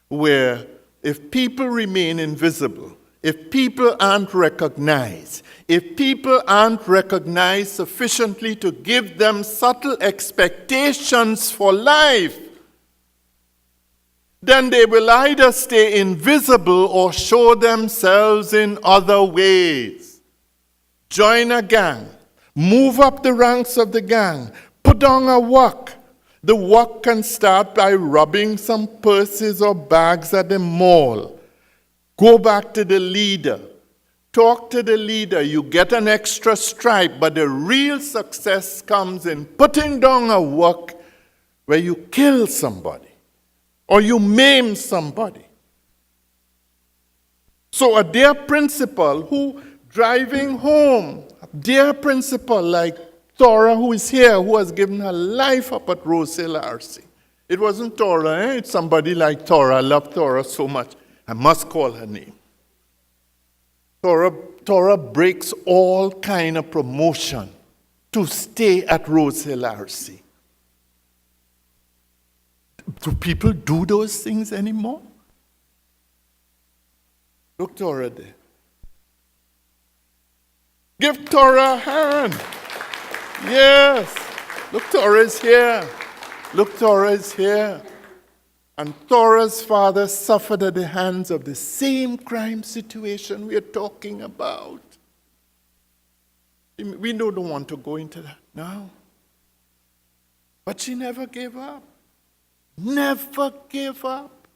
C: where if people remain invisible, if people aren't recognized sufficiently to give them subtle expectations for life, then they will either stay invisible or show themselves in other ways. Join a gang, move up the ranks of the gang, put on a work. The work can start by robbing some purses or bags at the mall. Go back to the leader. Talk to the leader. You get an extra stripe, but the real success comes in putting down a work where you kill somebody or you maim somebody. So a dear principal who driving home, a dear principal like Thora, who is here, who has given her life up at Rose Hill RC. It wasn't Thora, It's somebody like Thora. I love Thora so much. I must call her name. Thora breaks all kind of promotion to stay at Rose Hill RC. Do people do those things anymore? Look Tora there. Give Tora a hand. Yes. Look, Tora is here. Look, Tora is here. And Tora's father suffered at the hands of the same crime situation we are talking about. We don't want to go into that now. But she never gave up. Never gave up.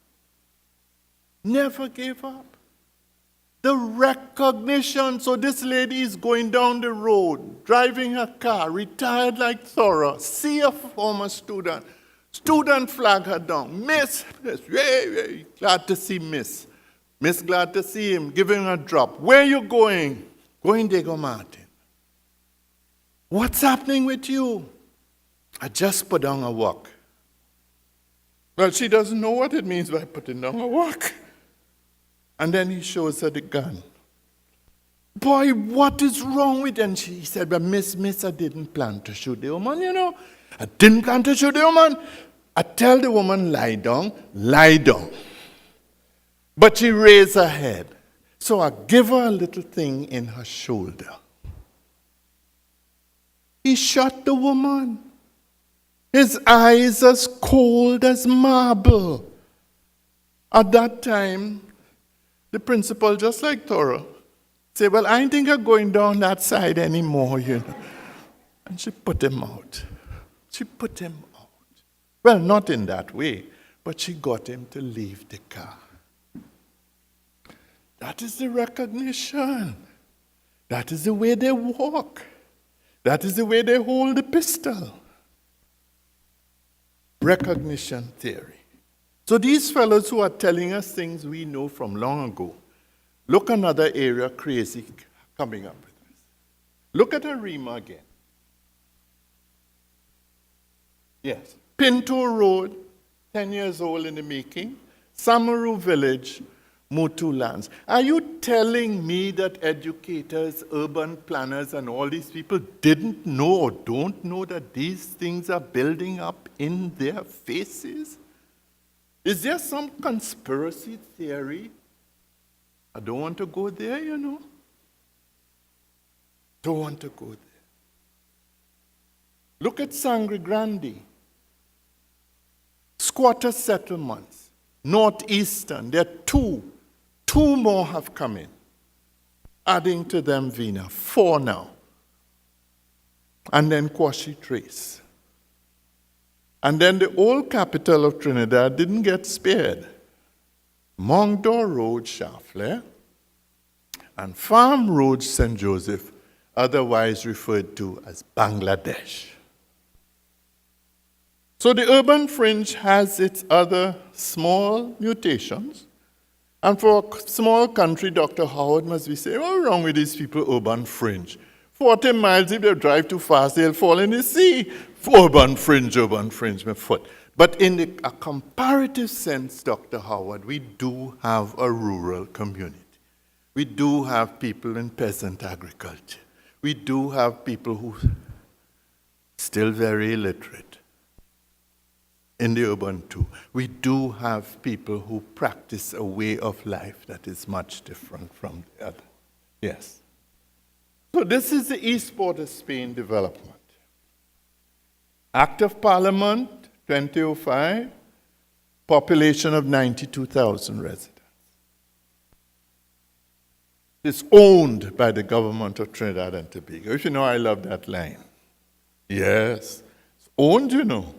C: Never gave up. The recognition. So this lady is going down the road, driving her car, retired like Thora, see a former student. Student flag her down. Miss, yay, glad to see Miss. Miss glad to see him, giving her a drop. Where you going? Going Diego Martin. What's happening with you? I just put down a walk. Well, she doesn't know what it means by putting down a walk. And then he shows her the gun. Boy, what is wrong with it? And she said, but Miss, I didn't plan to shoot the woman, you know. I didn't plan to shoot the woman. I tell the woman, lie down, lie down. But she raised her head. So I give her a little thing in her shoulder. He shot the woman. His eyes as cold as marble. At that time, the principal, just like Toro, said, well, I don't think I'm going down that side anymore, you know. And she put him out. She put him out. Well, not in that way, but she got him to leave the car. That is the recognition. That is the way they walk. That is the way they hold the pistol. Recognition theory. So these fellows who are telling us things we know from long ago, look another area crazy coming up with us. Look at Arima again. Yes. Pinto Road, 10 years old in the making. Samaru Village, Motu lands. Are you telling me that educators, urban planners, and all these people didn't know or don't know that these things are building up in their faces? Is there some conspiracy theory? I don't want to go there, you know. Don't want to go there. Look at Sangre Grande. Squatter settlements, northeastern. There are two. Two more have come in. Adding to them Vina. 4 now. And then Quashi Trace. And then the old capital of Trinidad didn't get spared. Mongdor Road, Shafle, and Farm Road, St. Joseph, otherwise referred to as Bangladesh. So the urban fringe has its other small mutations. And for a small country, Dr. Howard must be saying, what's wrong with these people, urban fringe? 40 miles, if they drive too fast, they'll fall in the sea. Urban fringe, my foot. But in a comparative sense, Dr. Howard, we do have a rural community. We do have people in peasant agriculture. We do have people who are still very illiterate. In the urban too. We do have people who practice a way of life that is much different from the other. Yes. So this is the East Port of Spain development. Act of Parliament, 2005, population of 92,000 residents. It's owned by the government of Trinidad and Tobago. If you know, I love that line. Yes. It's owned, you know.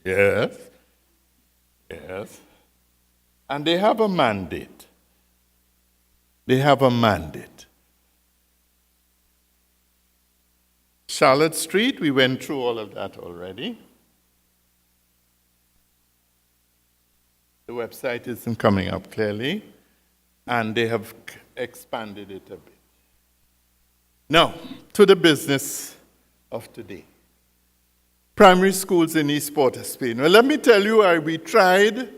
C: Yes. Yes. And they have a mandate. They have a mandate. Charlotte Street, we went through all of that already. The website isn't coming up clearly, and they have expanded it a bit. Now, to the business of today. Primary schools in East Port of Spain. Well, let me tell you, we tried,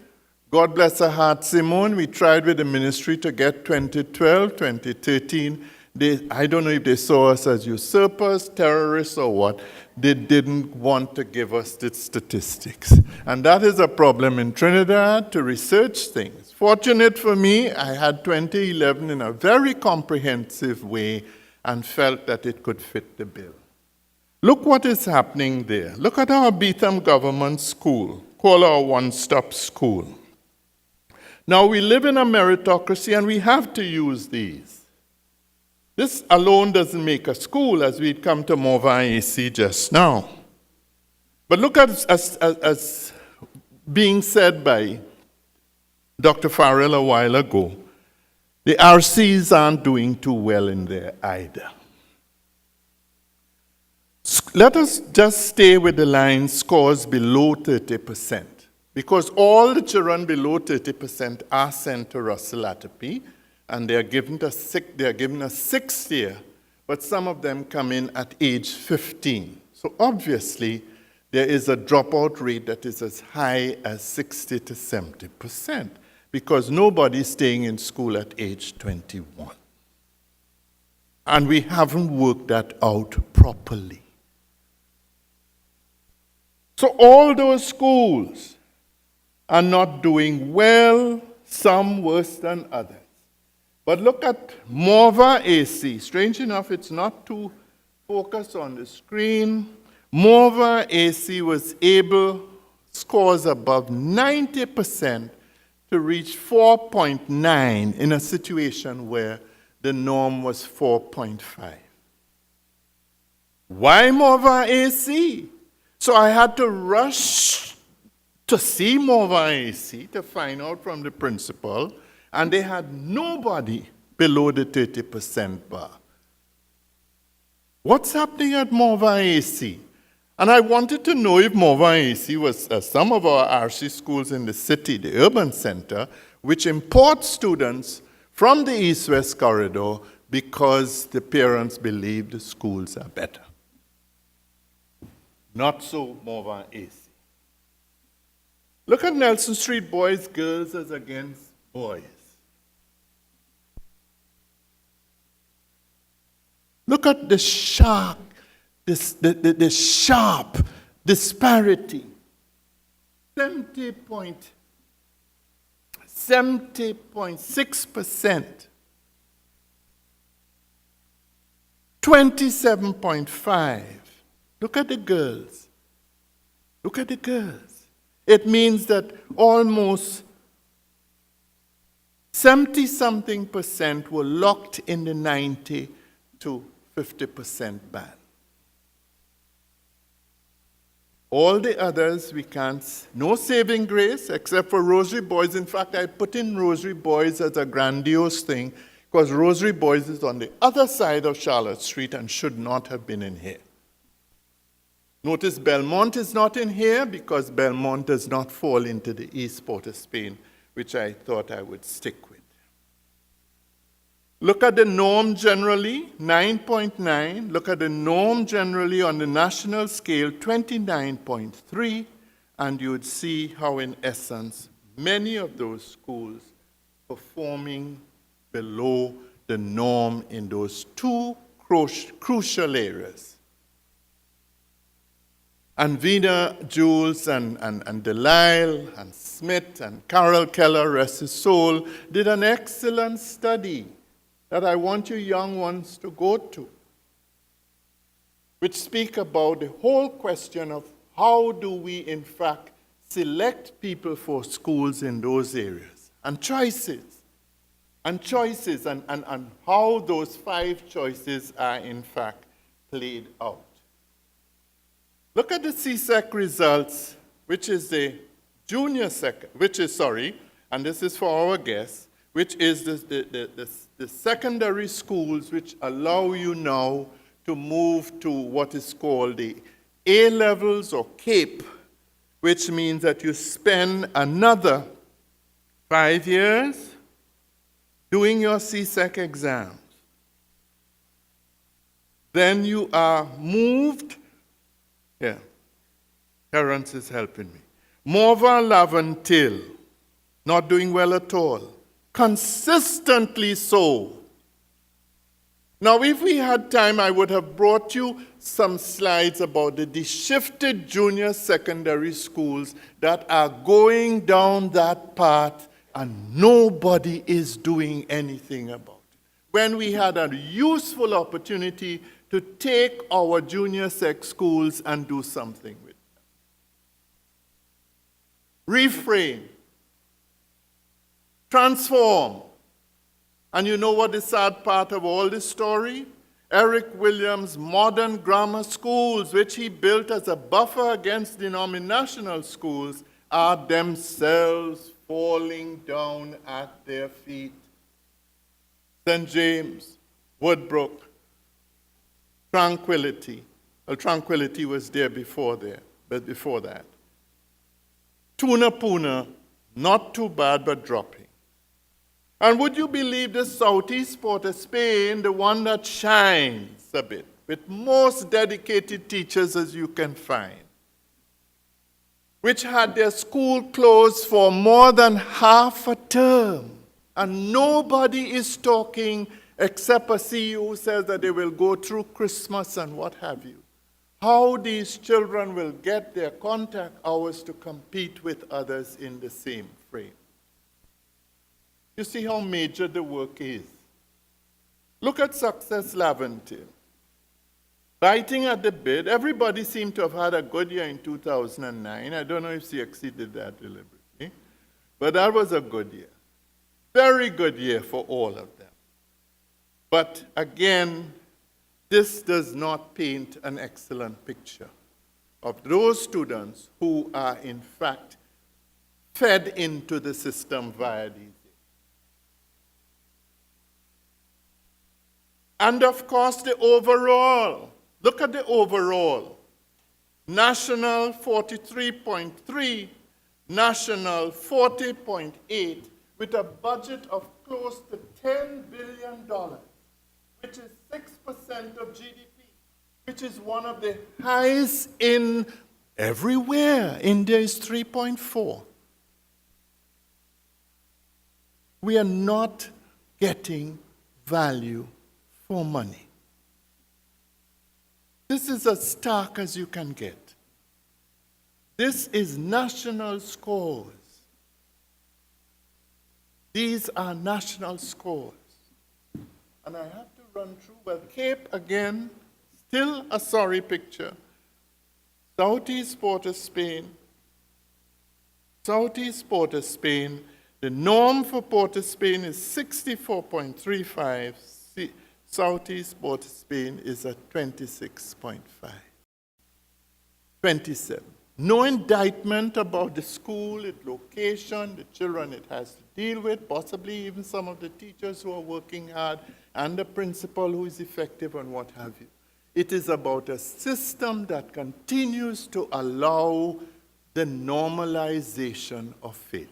C: God bless her heart, Simone, we tried with the ministry to get 2012, 2013, I don't know if they saw us as usurpers, terrorists, or what. They didn't want to give us the statistics. And that is a problem in Trinidad to research things. Fortunate for me, I had 2011 in a very comprehensive way and felt that it could fit the bill. Look what is happening there. Look at our Betham Government School, call our one-stop school. Now, we live in a meritocracy, and we have to use these. This alone doesn't make a school, as we'd come to Morva AC just now. But look at, as being said by Dr. Farrell a while ago, the RCs aren't doing too well in there either. Let us just stay with the line scores below 30%, because all the children below 30% are sent to Russell Atterby, and they are given a 6th year, but some of them come in at age 15. So obviously, there is a dropout rate that is as high as 60 to 70%, because nobody's staying in school at age 21. And we haven't worked that out properly. So all those schools are not doing well, some worse than others. But look at Morva AC. Strange enough, it's not too focused on the screen. Morva AC was able, scores above 90%, to reach 4.9 in a situation where the norm was 4.5. Why Morva AC? So I had to rush to see Morva AC to find out from the principal, and they had nobody below the 30% bar. What's happening at Morva AC? And I wanted to know if Morva AC was, as some of our RC schools in the city, the urban center, which import students from the east-west corridor because the parents believe the schools are better. Not so Morva AC. Look at Nelson Street boys, girls as against boys. Look at the sharp disparity. 70.6%. 27.5%. Look at the girls. Look at the girls. It means that almost 70-something% were locked in the 90 to 50% band. All the others, we can't, no saving grace, except for Rosary Boys. In fact, I put in Rosary Boys as a grandiose thing, because Rosary Boys is on the other side of Charlotte Street and should not have been in here. Notice Belmont is not in here, because Belmont does not fall into the East Port of Spain, which I thought I would stick with. Look at the norm generally, 9.9. Look at the norm generally on the national scale, 29.3. And you would see how, in essence, many of those schools performing below the norm in those two crucial areas. And Vina, Jules, and Delisle, and Smith, and Carol Keller, rest his soul, did an excellent study that I want you young ones to go to, which speak about the whole question of how do we, in fact, select people for schools in those areas, and choices, and how those 5 choices are, in fact, played out. Look at the CSEC results, which is the junior second, and this is for our guests, which is the secondary schools which allow you now to move to what is called the A levels or CAPE, which means that you spend another 5 years doing your CSEC exams. Then you are moved, Terrence is helping me. Morva Laventil, not doing well at all. Consistently so. Now, if we had time, I would have brought you some slides about the shifted junior secondary schools that are going down that path and nobody is doing anything about it. When we had a useful opportunity to take our junior sec schools and do something with them. Reframe. Transform. And you know what the sad part of all this story? Eric Williams' modern grammar schools, which he built as a buffer against denominational schools, are themselves falling down at their feet. St. James, Woodbrook, Tranquility. Well, Tranquility was there before that. Tunapuna, not too bad, but dropping. And would you believe the southeast part of Spain, the one that shines a bit, with most dedicated teachers as you can find, which had their school closed for more than half a term, and nobody is talking except a CEO who says that they will go through Christmas and what have you. How these children will get their contact hours to compete with others in the same frame. You see how major the work is. Look at Success Laventille. Biting at the bid, everybody seemed to have had a good year in 2009. I don't know if she exceeded that deliberately, but that was a good year. Very good year for all of them. But again, this does not paint an excellent picture of those students who are in fact fed into the system via these. And of course, the overall. Look at the overall. National 43.3, national 40.8, with a budget of close to $10 billion, which is 6% of GDP, which is one of the highest in everywhere. India is 3.4. We are not getting value for money. This is as stark as you can get. This is national scores. These are national scores. And I have to run through, well, Cape again, still a sorry picture. Southeast Port of Spain. Southeast Port of Spain, the norm for Port of Spain is 64.35. Southeast Port of Spain is at 26.5. 27. No indictment about the school, its location, the children it has to deal with, possibly even some of the teachers who are working hard, and the principal who is effective and what have you. It is about a system that continues to allow the normalization of failure.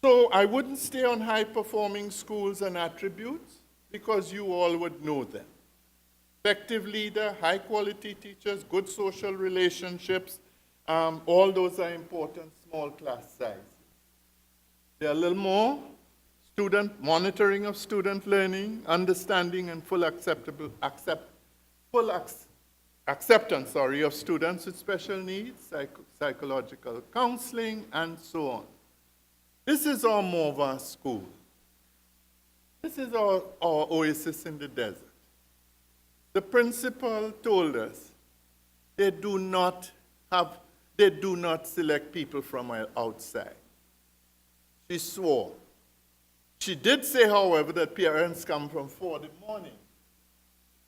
C: So I wouldn't stay on high-performing schools and attributes because you all would know them. Effective leader, high-quality teachers, good social relationships, all those are important, small class size. There are a little more. Student monitoring of student learning, understanding and full acceptance of students with special needs, psychological counseling, and so on. This is our MOVA school. This is our oasis in the desert. The principal told us they do not select people from outside. She swore. She did say, however, that parents come from 4 in the morning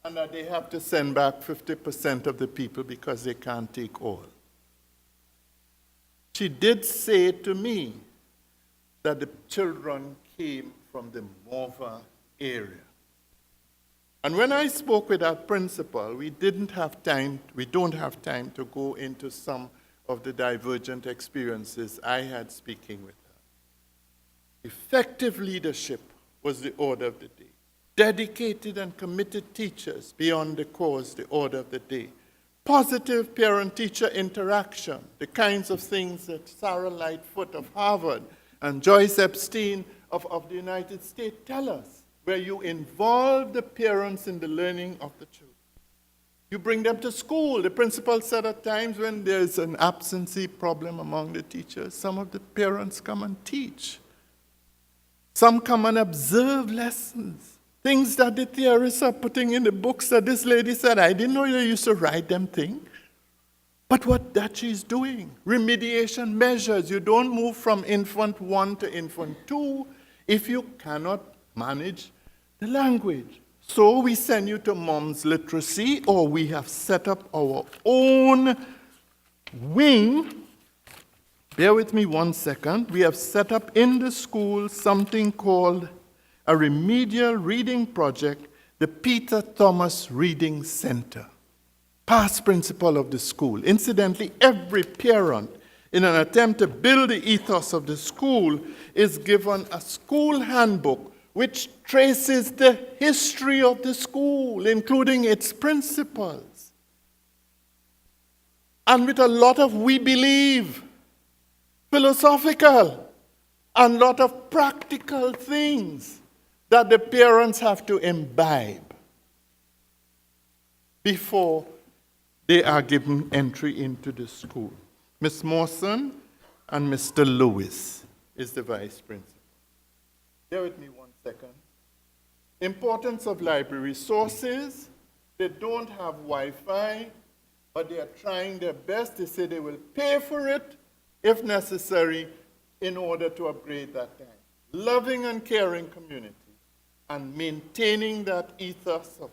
C: and that they have to send back 50% of the people because they can't take all. She did say to me that the children came from the MOVA area. And when I spoke with that principal, we don't have time to go into some of the divergent experiences I had speaking with her. Effective leadership was the order of the day. Dedicated and committed teachers beyond the course, the order of the day. Positive parent-teacher interaction, the kinds of things that Sarah Lightfoot of Harvard and Joyce Epstein of the United States tell us where you involve the parents in the learning of the children. You bring them to school. The principal said at times when there's an absentee problem among the teachers, some of the parents come and teach. Some come and observe lessons, things that the theorists are putting in the books that this lady said, I didn't know you used to write them things. But what that she's doing, remediation measures, you don't move from infant 1 to infant 2 if you cannot manage the language. So we send you to mom's literacy, or we have set up our own wing. Bear with me 1 second. We have set up in the school something called a remedial reading project, the Peter Thomas Reading Center. Past principal of the school. Incidentally, every parent, in an attempt to build the ethos of the school, is given a school handbook which traces the history of the school, including its principles. And with a lot of we believe, philosophical, and a lot of practical things that the parents have to imbibe before they are given entry into the school. Miss Mawson and Mr. Lewis is the vice principal. Bear with me 1 second. Importance of library resources. They don't have Wi-Fi, but they are trying their best. They say they will pay for it, if necessary, in order to upgrade that time. Loving and caring community, and maintaining that ethos of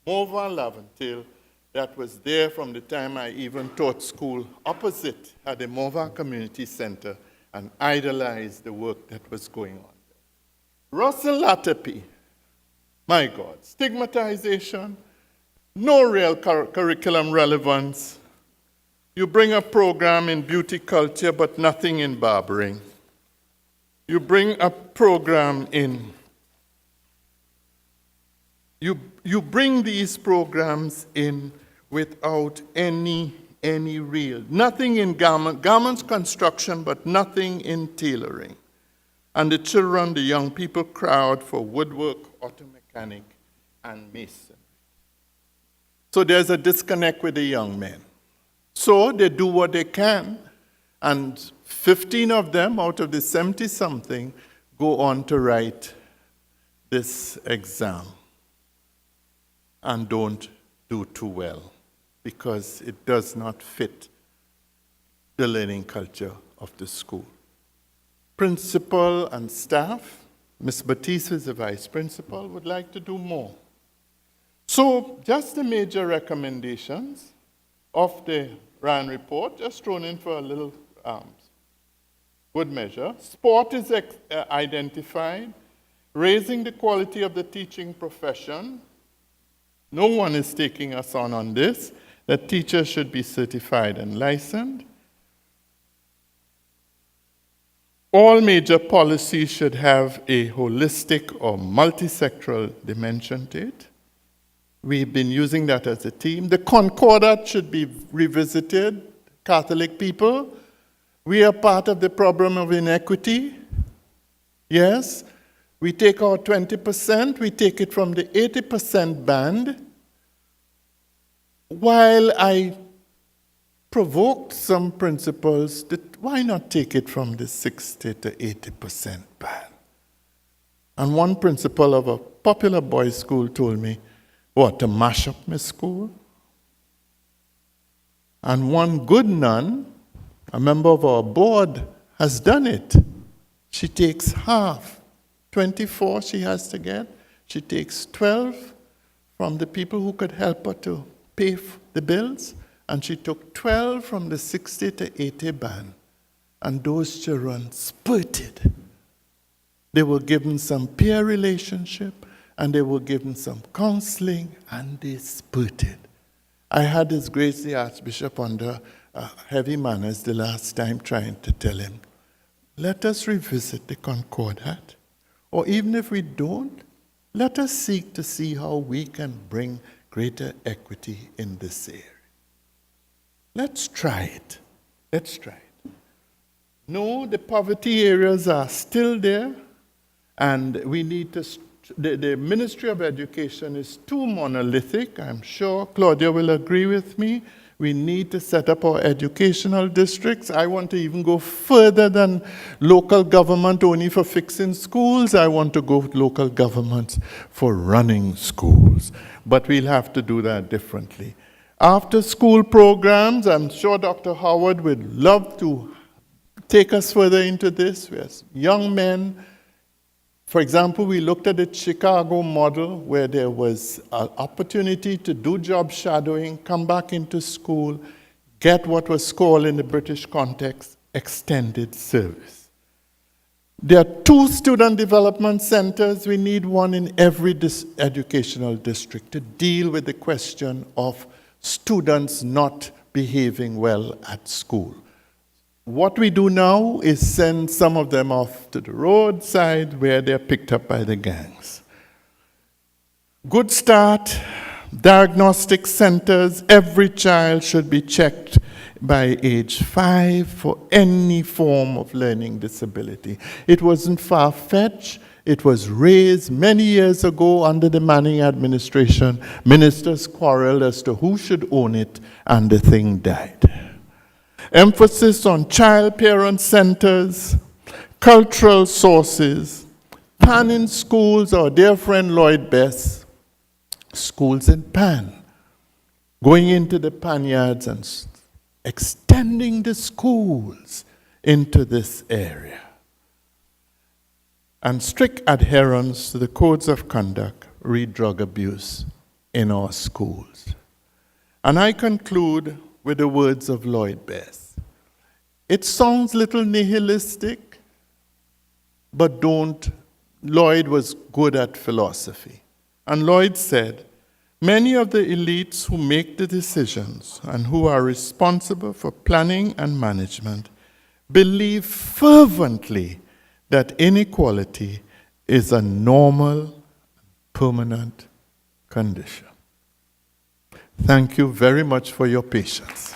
C: Mova Laventil that was there from the time I even taught school opposite at the Mova Community Center and idolized the work that was going on there. Russell Latapy, my God, stigmatization, no real curriculum relevance. You bring a program in beauty culture, but nothing in barbering. You bring a program in. You bring these programs in without any real, nothing in garments construction, but nothing in tailoring. And the children, the young people crowd for woodwork, auto mechanic, and mason. So there's a disconnect with the young men. So they do what they can, and 15 of them out of the 70-something go on to write this exam and don't do too well because it does not fit the learning culture of the school. Principal and staff, Ms. Batiste is the vice principal, would like to do more. So just the major recommendations of the RAN report, just thrown in for a little good measure. Sport is identified, raising the quality of the teaching profession. No one is taking us on this, that teachers should be certified and licensed. All major policies should have a holistic or multisectoral dimension to it. We've been using that as a team. The Concordat should be revisited. Catholic people, we are part of the problem of inequity. Yes, we take our 20%, we take it from the 80% band. While I provoked some principals that why not take it from the 60 to 80% band? And one principal of a popular boys' school told me, what, to mash up my school? And one good nun, a member of our board, has done it. She takes half. 24 she has to get. She takes 12 from the people who could help her to pay the bills, and she took 12 from the 60 to 80 band. And those children spurted. They were given some peer relationship, and they were given some counseling, and they spurted. I had His Grace the Archbishop under heavy manners the last time trying to tell him, let us revisit the Concordat, or even if we don't, let us seek to see how we can bring greater equity in this area. Let's try it. Let's try it. No, the poverty areas are still there, and we need to the Ministry of Education is too monolithic. I'm sure Claudia will agree with me. We need to set up our educational districts. I want to even go further than local government only for fixing schools. I want to go with local governments for running schools. But we'll have to do that differently. After school programs, I'm sure Dr. Howard would love to take us further into this. Yes, young men. For example, we looked at the Chicago model where there was an opportunity to do job shadowing, come back into school, get what was called in the British context, extended service. There are 2 student development centers. We need one in every educational district to deal with the question of students not behaving well at school. What we do now is send some of them off to the roadside where they're picked up by the gangs. Good start, diagnostic centers. Every child should be checked by age 5 for any form of learning disability. It wasn't far-fetched. It was raised many years ago under the Manning administration. Ministers quarreled as to who should own it, and the thing died. Emphasis on child-parent centers, cultural sources, Pan in schools, our dear friend Lloyd Best, schools in Pan, going into the Pan yards and extending the schools into this area. And strict adherence to the codes of conduct, read drug abuse in our schools. And I conclude with the words of Lloyd Best. It sounds a little nihilistic, but Lloyd was good at philosophy. And Lloyd said, many of the elites who make the decisions and who are responsible for planning and management believe fervently that inequality is a normal, permanent condition. Thank you very much for your patience.